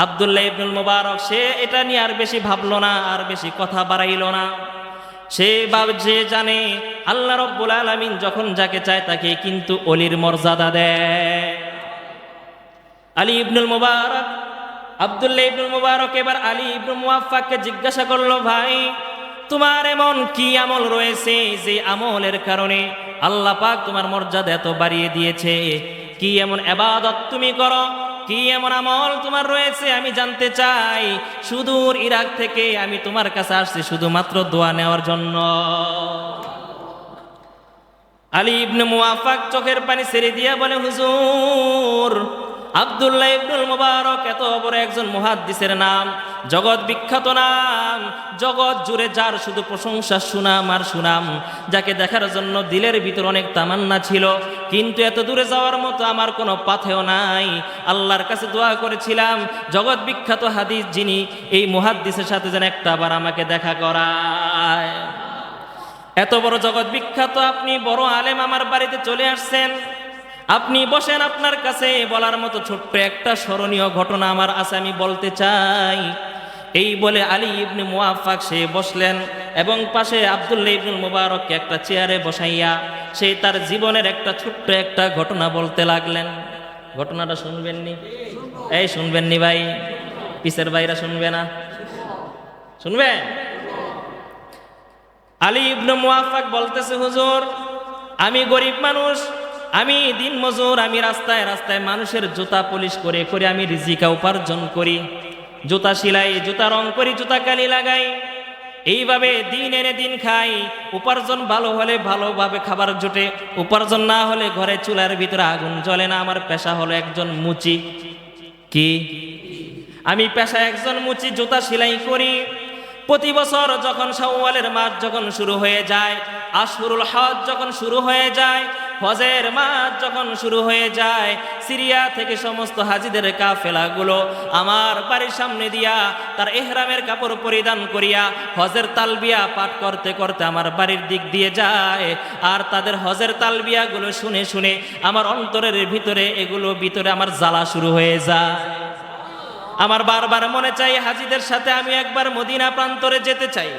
আব্দুল্লাহ ইবনুল মুবারক সে এটা নিয়ে আর বেশি ভাবলো না, আর বেশি কথা বাড়াইল না। সে জানে আল্লাহ রাব্বুল আলামিন যখন যাকে চায় তাকে কিন্তু অলির মর্যাদা দেয়। আলী ইবনুল মুবারক, আব্দুল্লাহ ইবনুল মুবারক এবার আলী ইবনুল মুআফফাককে জিজ্ঞাসা করলো, ভাই তোমার এমন কি আমল রয়েছে যে আমলের কারণে আল্লাহ পাক তোমার মর্যাদা এত বাড়িয়ে দিয়েছে? কি এমন ইবাদত তুমি করো, কি এমন আমল তোমার রয়েছে আমি জানতে চাই। সুদূর ইরাক থেকে আমি তোমার কাছে আসছি শুধুমাত্র দোয়া নেওয়ার জন্য। আলী ইবনে মুআফফাক চোখের পানি ছেড়ে দিয়া বলে, হুজুর, আব্দুল্লাহ ইবনুল মুবারক এত বড় একজন মুহাদ্দিসের নাম, জগৎ বিখ্যাত নাম, জগৎ জুড়ে যার শুধু প্রশংসা, সুনাম আর সুনাম, যাকে দেখার জন্য দিলের ভিতর অনেক তামান্না ছিল, কিন্তু এত দূরে যাওয়ার মতো আমার কোনো পাথেও নাই। আল্লাহর কাছে দোয়া করেছিলাম, জগৎ বিখ্যাত হাদিস যিনি, এই মুহাদ্দিসের সাথে যেন একটা আবার আমাকে দেখা করায়। এত বড় জগৎ বিখ্যাত আপনি বড় আলেম আমার বাড়িতে চলে আসছেন, আপনি বসেন, আপনার কাছে বলার মতো ছোট্ট একটা স্মরণীয় ঘটনা আমার আছে, আমি বলতে চাই। এই বলে আলী ইবনে মুআফফাক সে বসলেন এবং পাশে আব্দুল্লাহ ইবনুল মুবারককে একটা চেয়ারে বসাইয়া সে তার জীবনের একটা ছোট্ট একটা ঘটনা বলতে লাগলেন। ঘটনাটা শুনবেননি? এই শুনবেননি ভাই? পিছের ভাইরা শুনবে না? শুনবেন? আলী ইবনে মুআফফাক বলতেছে, হুজুর, আমি গরিব মানুষ, আমি দিন মজুর, আমি রাস্তায় রাস্তায় মানুষের জুতা পলিশ করে করে আমি রিজিকা উপার্জন করি, জুতা সিলাই, জুতা রং করি, জুতা কালি লাগাই, এইভাবে দিন এনে দিন খাই। উপার্জন ভালো হলে ভালোভাবে খাবার জোটে, উপার্জন না হলে ঘরে চুলার ভিতরে আগুন জ্বলে না। আমার পেশা হলো একজন মুচি। কি? আমি পেশা একজন মুচি, জুতা সেলাই করি। প্রতি বছর যখন শাওয়ালের মাস যখন শুরু হয়ে যায়, আশহুরুল হজ যখন শুরু হয়ে যায়, হজের মাস যখন শুরু হয়ে যায়, সিরিয়া থেকে সমস্ত হাজিদের কাফেলাগুলো আমার বাড়ির সামনে দিয়া তার ইহরামের কাপড় পরিধান করিয়া হজের তালবিয়া পাঠ করতে করতে আমার বাড়ির দিক দিয়ে যায়। আর তাদের হজের তালবিয়াগুলো শুনে শুনে আমার অন্তরের ভিতরে ভিতরে আমার জ্বালা শুরু হয়ে যায়। আমার বারবার মনে চাই হাজিদের সাথে আমি একবার মদিনা প্রান্তরে যেতে চাই,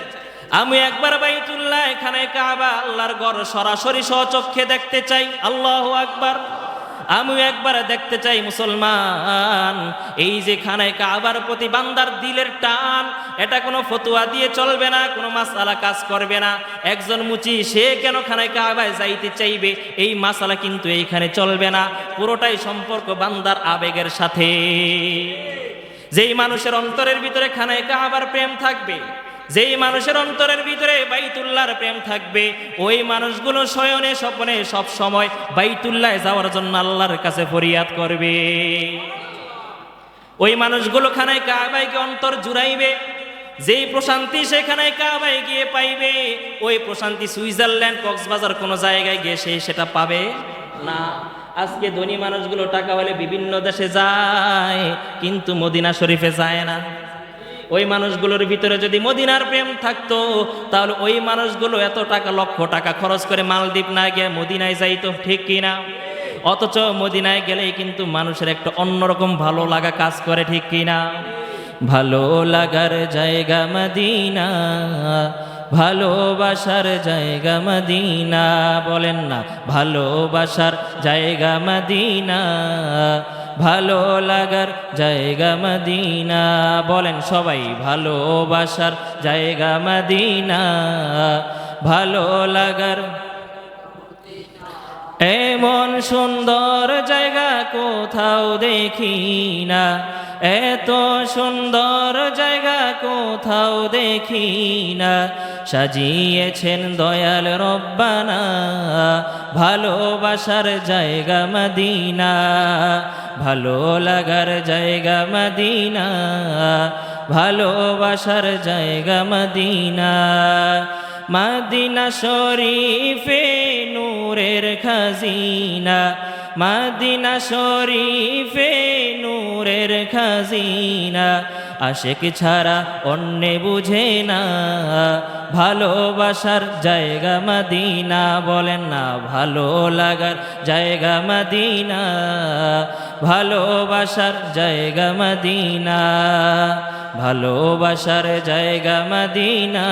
আমি একবার বাইতুল্লাহ, এখানে কাবা, আল্লাহর ঘর সরাসরি স্বচক্ষে দেখতে চাই। আল্লাহু আকবার। আমিও একবার দেখতে চাই মুসলমান, এই যে খানায় কাবার প্রতি বান্দার দিলের টান, এটা কোনো ফতোয়া দিয়ে চলবে না, কোনো মাসআলা কাজ করবে না। একজন মুচি সে কেন খানায় কাবায় যাইতে চাইবে, এই মাসআলা কিন্তু এইখানে চলবে না। পুরোটাই সম্পর্ক বান্দার আবেগের সাথে। যেই মানুষের অন্তরের ভিতরে খানায় কাবার প্রেম থাকবে, যেই মানুষের অন্তরের ভিতরে বাইতুল্লাহর প্রেম থাকবে, ওই মানুষগুলো শয়নে স্বপ্নে সব সময় বাইতুল্লাহ যাওয়ার জন্য আল্লাহর কাছে ফরিয়াদ করবে। ওই মানুষগুলো খানায় কাবায়কে অন্তর জুড়াইবে। যেই প্রশান্তি সেখানে কাবায় গিয়ে পাইবে, ওই প্রশান্তি সুইজারল্যান্ড কক্সবাজার কোনো জায়গায় গিয়ে সেটা পাবে না। আজকে ধনী মানুষগুলো টাকা হলে বিভিন্ন দেশে যায়, কিন্তু মদিনা শরীফে যায় না। ওই মানুষগুলোর ভিতরে যদি মদিনার প্রেম থাকতো, তাহলে ওই মানুষগুলো এত টাকা লক্ষ টাকা খরচ করে মালদ্বীপ না গিয়ে মদিনায় যাইতো, ঠিক কিনা? অথচ মদিনায় গেলেই কিন্তু মানুষের একটা অন্যরকম ভালো লাগা কাজ করে, ঠিক কিনা? ভালো লাগার জায়গা মদিনা, ভালোবাসার জায়গা মদিনা, বলেন না ভালোবাসার জায়গা মদিনা, ভালো লাগার জায়গা মদিনা, বলেন সবাই ভালোবাসার জায়গা মদিনা, ভালো লাগার। এমন সুন্দর জায়গা কোথাও দেখি না, এত সুন্দর জায়গা কোথাও দেখি না, সাজিয়েছেন দয়াল রব্বানা, ভালোবাসার জায়গা মদিনা, ভালো লাগার জায়গা মদিনা, ভালোবাসার জায়গা মদিনা। মদিনা শরীফে নূরের খাজিনা, মদিনা শরীফে নূরের খাজিনা, আশিক ছাড়া অন্য বুঝে না, ভালোবাসার জায়গা মদিনা, বলেন না ভালো লাগার জায়গা মদিনা, ভালোবাসার জায়গা মদিনা, ভালোবাসার জায়গা মদিনা,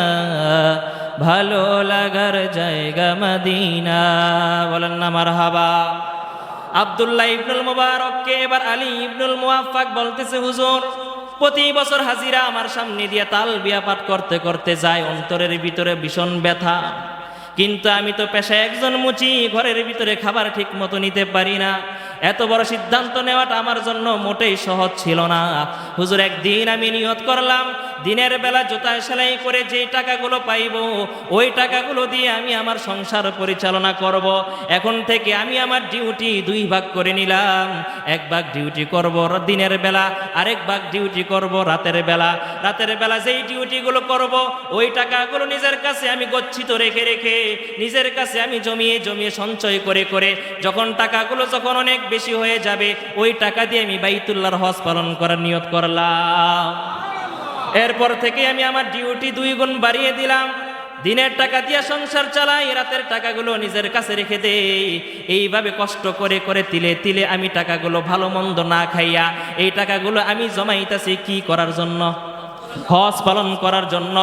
ভালো লাগার জায়গা মদিনা, বলেন না মারহাবা। আব্দুল্লাহ ইবনুল মুবারককে এবার আলী ইবনুল মুওয়াফফাক বলতেছে, হুজুর প্রতি বছর হাজিরা আমার সামনে দিয়ে তালবিয়া পাঠ করতে করতে যায়, অন্তরের ভিতরে ভীষণ ব্যথা, কিন্তু আমি তো পেশায় একজন মুচি, ঘরের ভিতরে খাবার ঠিক মতো নিতে পারি না। এত বড় সিদ্ধান্ত নেওয়াটা আমার জন্য মোটেই সহজ ছিল না। হুজুর একদিন আমি নিয়ত করলাম, দিনের বেলা জুতা সেলাই করে যে টাকাগুলো পাইব, ওই টাকাগুলো দিয়ে আমি আমার সংসার পরিচালনা করব। এখন থেকে আমি আমার ডিউটি দুই ভাগ করে নিলাম, এক ভাগ ডিউটি করব দিনের বেলা, আরেক ভাগ ডিউটি করব রাতের বেলা। রাতের বেলা যেই ডিউটিগুলো করব, ওই টাকাগুলো নিজের কাছে আমি গচ্ছিত রেখে রেখে নিজের কাছে আমি জমিয়ে জমিয়ে সঞ্চয় করে করে, যখন টাকাগুলো যখন অনেক বেশি হয়ে যাবে, ওই টাকা দিয়ে আমি বাইতুল্লাহর হজ পালন করার নিয়ত করলাম। এরপর থেকে আমি আমার ডিউটি 2 গুণ বাড়িয়ে দিলাম। দিনের টাকা দিয়ে সংসার চালাই, রাতের টাকাগুলো নিজের কাছে রেখে দেই। এইভাবে কষ্ট করে করে তিলে তিলে আমি টাকাগুলো ভালো মন্দ না খাইয়া, এই টাকাগুলো আমি জমাইতেছি কি করার জন্য? হজ পালন করার জন্য।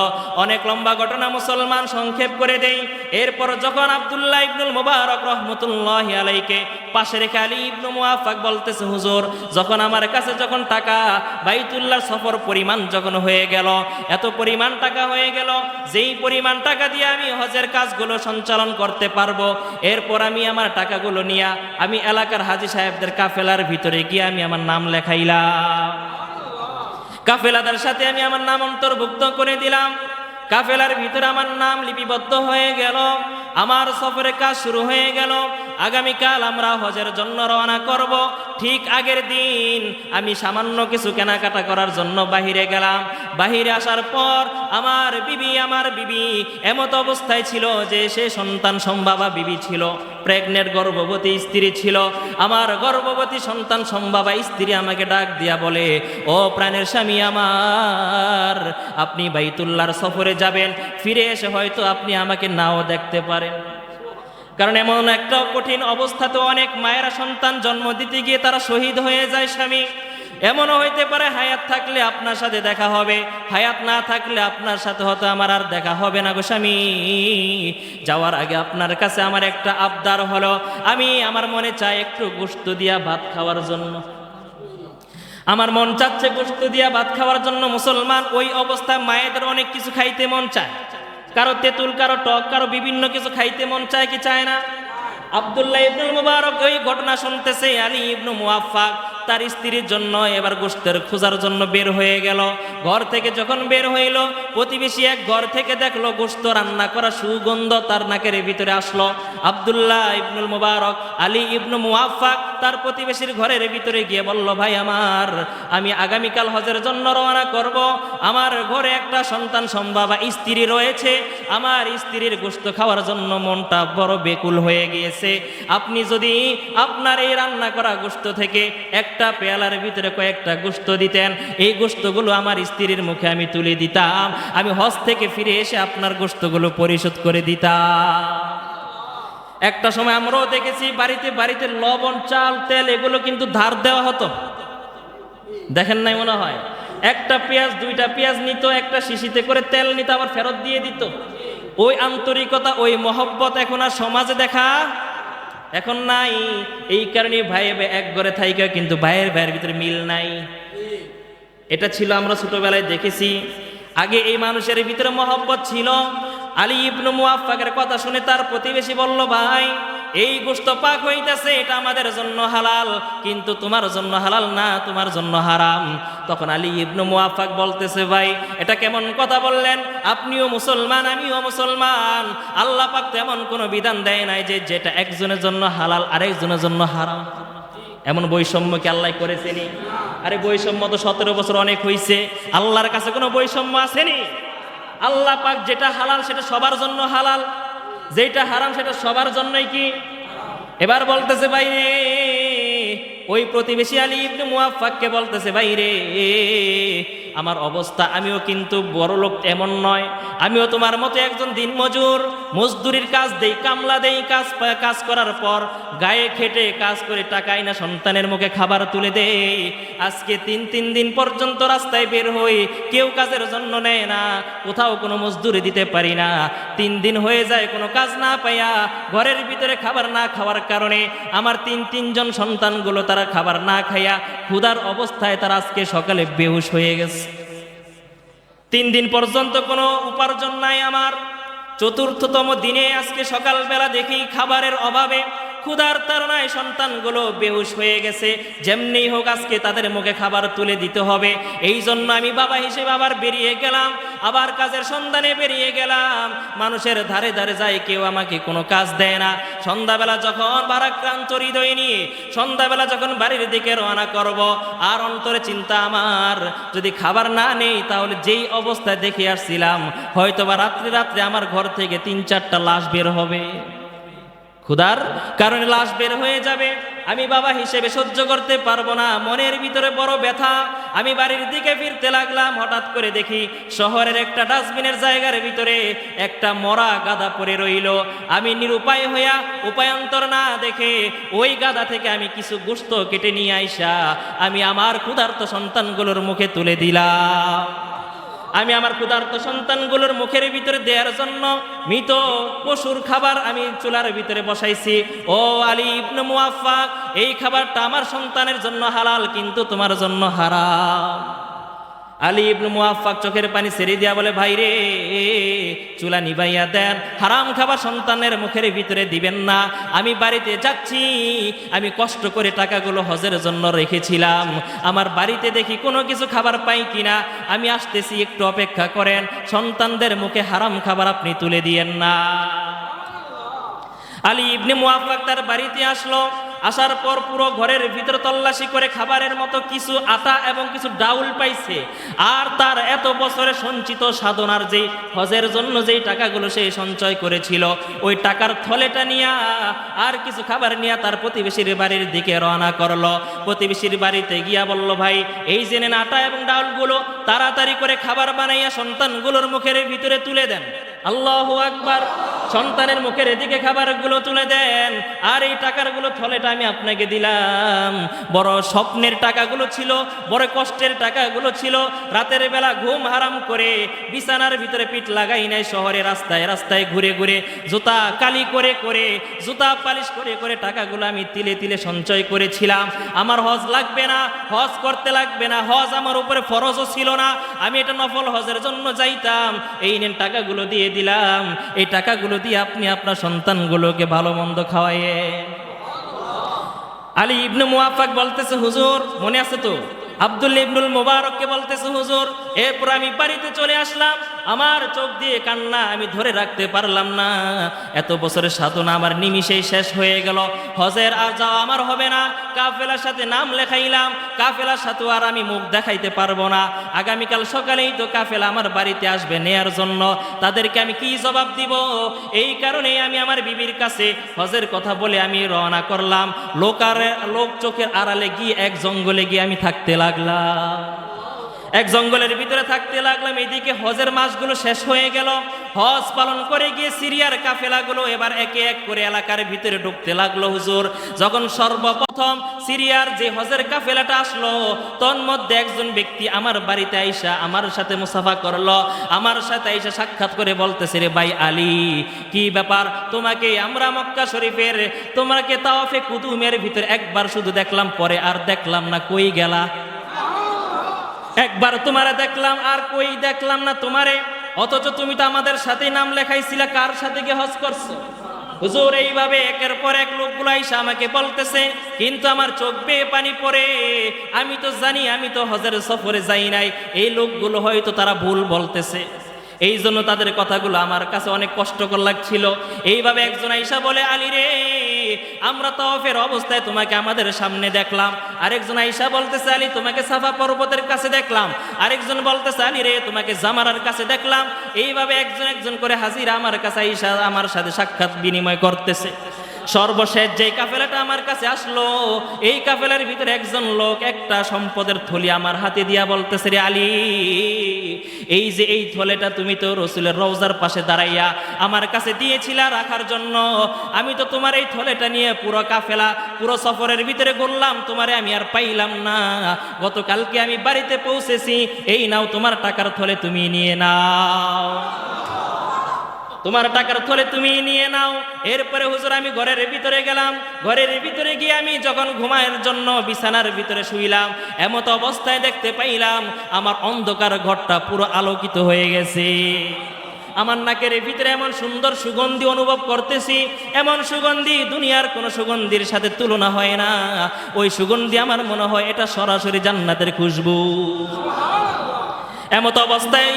অনেক লম্বা ঘটনা মুসলমান, সংক্ষেপ করে দেই। এরপর যখন আব্দুল্লাহ ইবনুল মুবারক রহমতুল্লাহি আলাইকে পাশে রেখে আলী ইবনু মুওয়াফফাক বলতেছে, হুজুর যখন আমার কাছে যখন টাকা বাইতুল্লাহ সফর পরিমাণ যখন হয়ে গেল, এত পরিমাণ টাকা হয়ে গেল, যেই পরিমাণ টাকা দিয়ে আমি হজের কাজগুলো সঞ্চালন করতে পারবো, এরপর আমি আমার টাকাগুলো নিয়ে আমি এলাকার হাজী সাহেবদের কাফেলার ভিতরে গিয়ে আমি আমার নাম লেখাইলাম। কাফেলাদের সাথে আমি আমার নাম অন্তর্ভুক্ত করে দিলাম। কাফেলার ভিতরে আমার নাম লিপিবদ্ধ হয়ে গেল। আমার সফরের কাজ শুরু হয়ে গেল। আগামীকাল আমরা হজের জন্য রওনা করব। ঠিক আগের দিন আমি সামান্য কিছু কেনাকাটা করার জন্য বাহিরে গেলাম। বাহিরে আসার পর আমার বিবি এমত অবস্থায় ছিল যে সে সন্তান সম্ভাবা বিবি ছিল, প্রেগনেন্ট গর্ভবতী স্ত্রী ছিল। আমার গর্ভবতী সন্তান সম্ভাবা স্ত্রী আমাকে ডাক দিয়া বলে, ও প্রাণের স্বামী আমার, আপনি বাইতুল্লাহর সফরে যাবেন, ফিরে এসে হয়তো আপনি আমাকে নাও দেখতে পারেন। কারণ এমন একটা কঠিন অবস্থাতে অনেক মায়েরা সন্তান জন্ম দিতে গিয়ে তারা শহীদ হয়ে যায় স্বামী। এমনও হইতে পারে হায়াত থাকলে আপনার সাথে দেখা হবে, হায়াত না থাকলে আপনার সাথে হয়তো আমার আর দেখা হবে না গো স্বামী। যাওয়ার আগে আপনার কাছে আমার একটা আবদার হলো, আমার মনে চায় একটু গোশত দিয়া ভাত খাওয়ার জন্য। আমার মন চাচ্ছে গোশত দিয়া ভাত খাওয়ার জন্য। মুসলমান ওই অবস্থায় মায়েদের অনেক কিছু খাইতে মন চায়, কারো তেঁতুল, কারো টক, কারো বিভিন্ন কিছু খাইতে মন চায় কি চায় না? আব্দুল্লাহ ইবনুল মুবারক ওই ঘটনা শুনতেছে। আলী ইবনু মুআফফাক তার স্ত্রীর জন্য এবার গোশতের খোঁজার জন্য বের হয়ে গেল। ঘর থেকে যখন বের হইল, প্রতিবেশী এক ঘর থেকে দেখলো গোশত রান্না করা, সুগন্ধ তার নাকের ভিতরে আসলো। আব্দুল্লাহ ইবনুল মুবারক, আলী ইবনু মুআফফাক তার প্রতিবেশীর ঘরের ভিতরে গিয়ে বলল, ভাই আমার, আমি আগামীকাল হজের জন্য রওনা করব। আমার ঘরে একটা সন্তান সম্ভবা স্ত্রী রয়েছে। আমার স্ত্রীর গোশত খাওয়ার জন্য মনটা বড় বেকুল হয়ে গিয়েছে। আপনি যদি আপনার এই রান্না করা গোশত থেকে একটা পেয়ালার ভিতরে কয়েকটা গোশত দিতেন, এই গোশতগুলো আমার স্ত্রীর মুখে আমি তুলে দিতাম, আমি হজ থেকে ফিরে এসে আপনার গোশতগুলো পরিশোধ করে দিতাম। একটা সময় আমরাও দেখেছি বাড়িতে বাড়িতে লবণ, চাল, তেল এগুলো কিন্তু ধার দেওয়া হতো, দেখেন নাই মনে হয়? একটা পেঁয়াজ, দুইটা পেঁয়াজ নিত, একটা শিশিতে করে তেল নিত, আবার ফেরত দিয়ে দিত। ওই আন্তরিকতা, ওই মহব্বত এখন আর সমাজে দেখা এখন নাই। এই কারণে ভাই এক ঘরে থাইকা কিন্তু ভাইয়ের ভিতরে মিল নাই। এটা ছিল আমরা ছোটবেলায় দেখেছি। আগে এই মানুষের ভিতরে মহব্বত ছিল। আলী ইবনু মুআফফাকের কথা শুনে তার প্রতিবেশী বলল, ভাই এই গোশত পাক হইতেছে, এটা আমাদের জন্য হালাল, কিন্তু তোমার জন্য হালাল না, তোমার জন্য হারাম। তখন আলী ইবনু মুআফফাক বলতেছে, ভাই এটা কেমন কথা বললেন? আপনিও মুসলমান, আমিও মুসলমান। আল্লাহ পাক তো এমন কোনো বিধান দেয় নাই যে যেটা একজনের জন্য হালাল আরেকজনের জন্য হারাম। এমন বৈষম্য কি আল্লাহ করেছেনি? আরে বৈষম্য তো 17 বছর অনেক হইছে। আল্লাহর কাছে কোনো বৈষম্য আসেনি? আল্লাহ পাক যেটা হালাল সেটা সবার জন্য হালাল, যেটা হারাম সেটা সবার জন্যই কি। এবার বলতেছে, ভাই রে, ওই প্রতিবেশী আলী ইবনে মুআফফাককে বলতেছে, ভাই রে, আমার অবস্থা, আমিও কিন্তু বড় লোক এমন নয়, আমিও তোমার মতো একজন দিনমজুর, মজদুরির কাজ দেই, কামলা দেই, কাজ করার পর গায়ে খেটে কাজ করে টাকাই না সন্তানের মুখে খাবার তুলে দেই। আজকে তিন দিন পর্যন্ত রাস্তায় বের হই, কেউ কাজের জন্য নেয় না, কোথাও কোনো মজদুরি দিতে পারি না। 3 দিন হয়ে যায় কোনো কাজ না পাইয়া, ঘরের ভিতরে খাবার না খাওয়ার কারণে আমার তিনজন সন্তানগুলো তারা খাবার না খাইয়া ক্ষুধার অবস্থায় তারা আজকে সকালে বেহুশ হয়ে গেছে। 3 দিন পর্যন্ত কোনো উপার্জন নাই আমার। 4র্থতম দিনে আজকে সকালবেলা দেখি খাবারের অভাবে ক্ষুধার তাড়নায় সন্তানগুলো বেহুশ হয়ে গেছে। যেমনি হোক আজকে তাদের মুখে খাবার তুলে দিতে হবে। এই জন্য আমি বাবা হিসেবে আবার বেরিয়ে গেলাম, আবার কাজের সন্ধানে বেরিয়ে গেলাম। মানুষের ধারে ধারে যায়, কেউ আমাকে কোনো কাজ দেয় না। সন্ধ্যাবেলা যখন ভারাক্রান্ত হৃদয় নিয়ে সন্ধ্যাবেলা যখন বাড়ির দিকে রওনা করব, আর অন্তরে চিন্তা আমার, যদি খাবার না নেই তাহলে যেই অবস্থায় দেখে আসছিলাম, হয়তোবা রাত্রে আমার ঘর থেকে 3-4টা লাশ বের হবে, ক্ষুধার কারণে লাশ বের হয়ে যাবে। আমি বাবা হিসেবে সহ্য করতে পারবো না, মনের ভিতরে বড় ব্যথা। আমি বাড়ির দিকে ফিরতে লাগলাম, হঠাৎ করে দেখি শহরের একটা ডাস্টবিনের জায়গার ভিতরে একটা মরা গাধা পড়ে রইল। আমি নিরুপায় হইয়া উপায়ান্তর না দেখে ওই গাধা থেকে আমি কিছু গোশত কেটে নিয়ে আইসা আমি আমার ক্ষুধার্ত সন্তানগুলোর মুখে তুলে দিলাম। আমি আমার ক্ষুধার্ত সন্তানগুলোর মুখের ভিতরে দেওয়ার জন্য মৃত পশুর খাবার আমি চুলার ভিতরে বসাইছি। ও আলী ইবনে মুআফফাক, এই খাবারটা আমার সন্তানের জন্য হালাল, কিন্তু তোমার জন্য হারাম। আলী ইবনে মুআফফাক চোখের পানি ছেড়ে দিয়া বলে, ভাই রে, চুলা নিভাইয়া দেন, হারাম খাবার সন্তানের মুখের ভিতরে দিবেন না। আমি বাড়িতে যাচ্ছি, আমি কষ্ট করে টাকাগুলো হজের জন্য রেখেছিলাম, আমার বাড়িতে দেখি কোনো কিছু খাবার পাই কিনা, আমি আসতেছি, একটু অপেক্ষা করেন, সন্তানদের মুখে হারাম খাবার আপনি তুলে দিয়েন না। আলী ইবনে মুআফফাক তার বাড়িতে আসলো। আসার পর পুরো ঘরের ভিতর তল্লাশি করে খাবারের মতো কিছু আটা এবং কিছু ডাউল পাইছে। আর তার এত বছরে সঞ্চিত সাধনার যে হজের জন্য যেই টাকাগুলো সে সঞ্চয় করেছিল, ওই টাকার থলেটা নিয়ে আর কিছু খাবার নিয়ে তার প্রতিবেশীর বাড়ির দিকে রওনা করলো। প্রতিবেশীর বাড়িতে গিয়া বলল, ভাই এই যে নেন আটা এবং ডাউলগুলো, তাড়াতাড়ি করে খাবার বানাইয়া সন্তানগুলোর মুখের ভিতরে তুলে দেন। আল্লাহু আকবার। সন্তানের মুখের এদিকে খাবারগুলো তুলে দেন, আর এই টাকাগুলো থলেটা আমি আপনাকে দিলাম। বড় স্বপ্নের টাকাগুলো ছিল, বড় কষ্টের টাকাগুলো ছিল। রাতের বেলা ঘুম হারাম করে বিছানার ভিতরে পিঠ লাগাই নাই, শহরে রাস্তায় রাস্তায় ঘুরে ঘুরে জুতা কালি করে করে জুতা পালিশ করে করে টাকাগুলো আমি তিলে তিলে সঞ্চয় করেছিলাম। আমার হজ লাগবে না, হজ করতে লাগবে না, হজ আমার উপরে ফরজও ছিল না, আমি এটা নফল হজের জন্য যাইতাম। এই নেন টাকাগুলো দিয়ে দিলাম, এই টাকাগুলো দিয়ে আপনি আপনার সন্তানগুলোকে ভালো মন্দ খাওয়াইয়ে। আলী ইবনে মুআফাক বলতেছে, হুজুর মনে আছে তো? আব্দুল্লাহ ইবনুল মুবারককে বলতেছে, হুজুর এরপর আমি বাড়িতে চলে আসলাম, আমার চোখ দিয়ে কান্না আমি ধরে রাখতে পারলাম না। এত বছরের সাধনা আমার নিমিষেই শেষ হয়ে গেল, হজের আর যাওয়া আমার হবে না। কাফেলার সাথে নাম লেখাইলাম, কাফেলার সাথে আর আমি মুখ দেখাইতে পারবো না। আগামীকাল সকালেই তো কাফেলা আমার বাড়িতে আসবে নেয়ার জন্য, তাদেরকে আমি কি জবাব দিব? এই কারণেই আমি আমার বিবির কাছে হজের কথা বলে আমি রওনা করলাম। লোক চোখের আড়ালে গিয়ে এক জঙ্গলে গিয়ে আমি থাকতে লাগলাম, এক জঙ্গলের ভিতরে থাকতে লাগলাম। এইদিকে হজের মাসগুলো শেষ হয়ে গেল, হজ পালন করে গিয়ে সিরিয়ার কাফেলাগুলো এবার একে এক করে এলাকার ভিতরে ঢুকতে লাগলো। হুজুর যখন সর্বপ্রথম সিরিয়ার যে হজের কাফেলাটা আসলো, তন্মধ্যে একজন ব্যক্তি আমার বাড়িতে আইসা আমার সাথে মুসাফা করলো, আমার সাথে আইসা সাক্ষাৎ করে বলতেছে, রে ভাই আলী, কি ব্যাপার? তোমাকে আমরা মক্কা শরীফের তোমাকে তাওয়াফে কুদুমের ভিতরে একবার শুধু দেখলাম, পরে আর দেখলাম না, কই গেলা? একবার তোমারে দেখলাম আর কই দেখলাম না তোমারে, অথচ তুমি তো আমাদের সাথেই নাম লেখাইছিলা, কার সাথে গিয়ে হজ করছো? হুজুর এইভাবে একের পর এক লোকগুলো আইসা আমাকে বলতেছে, কিন্তু আমার চোখ বেয়ে পানি পড়ে। আমি তো জানি আমি তো হজের সফরে যাই নাই, এই লোকগুলো হয়তো তারা ভুল বলতেছে, এই জন্য তাদের কথাগুলো আমার কাছে অনেক কষ্টকর লাগছিল। এইভাবে একজন আইসা বলে, আলী রে, আমরা তাওয়াফের অবস্থায় তোমাকে আমাদের সামনে দেখলাম। আরেকজন আইসা বলতেছে, আলী তোমাকে সাফা পর্বতের কাছে দেখলাম। আরেকজন বলতেছে, আলী রে, তোমাকে জামারার কাছে দেখলাম। এইভাবে একজন একজন করে হাজিরা আমার কাছে আইসা আমার সাথে সাক্ষাৎ বিনিময় করতেছে। সর্বশেষ যে কাফেলাটা আমার কাছে আসলো, এই কাফেলার ভিতরে একজন লোক একটা সম্পদের থলি আমার হাতে দিয়া বলতেছে, রে আলী, এই যে এই থলেটা তুমি তো রসুলের রওজার পাশে দাঁড়াইয়া আমার কাছে দিয়েছিলা রাখার জন্য, আমি তো তোমার এই থলেটা নিয়ে পুরো কাফেলা পুরো সফরের ভিতরে ঘুরলাম, তোমারে আমি আর পাইলাম না। গতকালকে আমি বাড়িতে পৌঁছেছি, এই নাও তোমার টাকার থলে, তুমি নিয়ে নাও, তোমার টাকার থলে তুমি নিয়ে নাও। এরপরে হুজুর আমি ঘরের ভিতরে গেলাম, ঘরের ভিতরে গিয়ে আমি যখন ঘুমায়ের জন্য বিছানার ভিতরে শুইলাম, এমত অবস্থায় দেখতে পাইলাম আমার অন্ধকার ঘরটা পুরো আলোকিত হয়ে গেছে। আমার নাকের ভিতরে এমন সুন্দর সুগন্ধি অনুভব করতেছি, এমন সুগন্ধি দুনিয়ার কোনো সুগন্ধির সাথে তুলনা হয় না। ওই সুগন্ধি আমার মনে হয় এটা সরাসরি জান্নাতের খুশবু। এমত অবস্থায়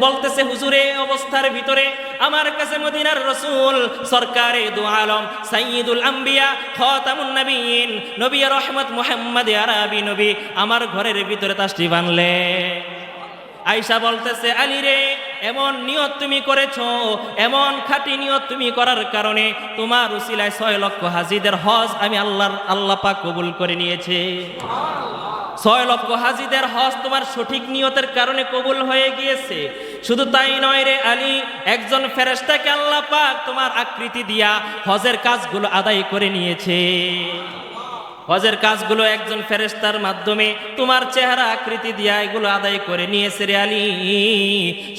বলতেছে, হুজুরে অবস্থার ভিতরে আমার কাছে মদিনার রসুল সরকারে দু আলম সাইয়্যিদুল আম্বিয়া খাতামুন নবিয়্যিন নবী রহমত মুহাম্মদ আরবি নবী আমার ঘরের ভিতরে তাশরিফ আনলে। আয়েশা বলতেছে, আলী রে, এমন নিয়ত তুমি করেছো, এমন খাঁটি নিয়ত তুমি করার কারণে তোমার উসিলায় 6 লক্ষ হাজিদের হজ আমি আল্লাহ পাক কবুল করে নিয়েছে। 6 লক্ষ হাজিদের হজ তোমার সঠিক নিয়তের কারণে কবুল হয়ে গিয়েছে। শুধু তাই নয় রে আলী, একজন ফেরেশতাকে আল্লাহ পাক তোমার আকৃতি দিয়া হজের কাজগুলো আদায় করে নিয়েছে। হজের কাজগুলো একজন ফেরেশতার মাধ্যমে তোমার চেহারা আকৃতি দিয়া এগুলো আদায় করে নিয়েছে রে আলী।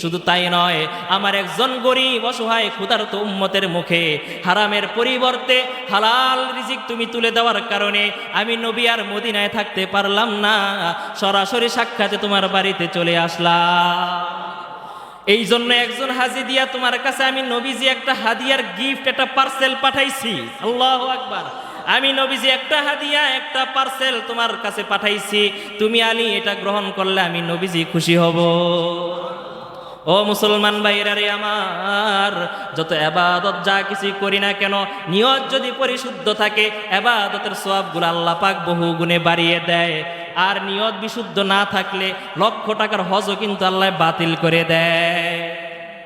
শুধু তাই নয়, আমার একজন গরিব অসহায় ক্ষুধার্ত উম্মতের মুখে হারামের পরিবর্তে হালাল রিজিক তুমি তুলে দেওয়ার কারণে আমি নবী আর মদিনায় থাকতে পারলাম না, সরাসরি সাক্ষাতে তোমার বাড়িতে চলে আসলাম। এই জন্য একজন হাজি দিয়া তোমার কাছে আমি নবীজি একটা হাদিয়ার গিফট, একটা পার্সেল পাঠাইছি। আল্লাহু আকবার। আমি নবীজি একটা হাদিয়া, একটা পার্সেল তোমার কাছে পাঠাইছি, তুমি আলী এটা গ্রহণ করলে আমি নবীজি খুশি হব। ও মুসলমান ভাইরা রে আমার, যত ইবাদত যা কিছু করি না কেন, নিয়ত যদি পরিশুদ্ধ থাকে, ইবাদতের সওয়াবগুলো আল্লাহ পাক বহু গুণে বাড়িয়ে দেয়। আর নিয়ত বিশুদ্ধ না থাকলে লক্ষ টাকার হজও কিন্তু আল্লাহ বাতিল করে দেয়।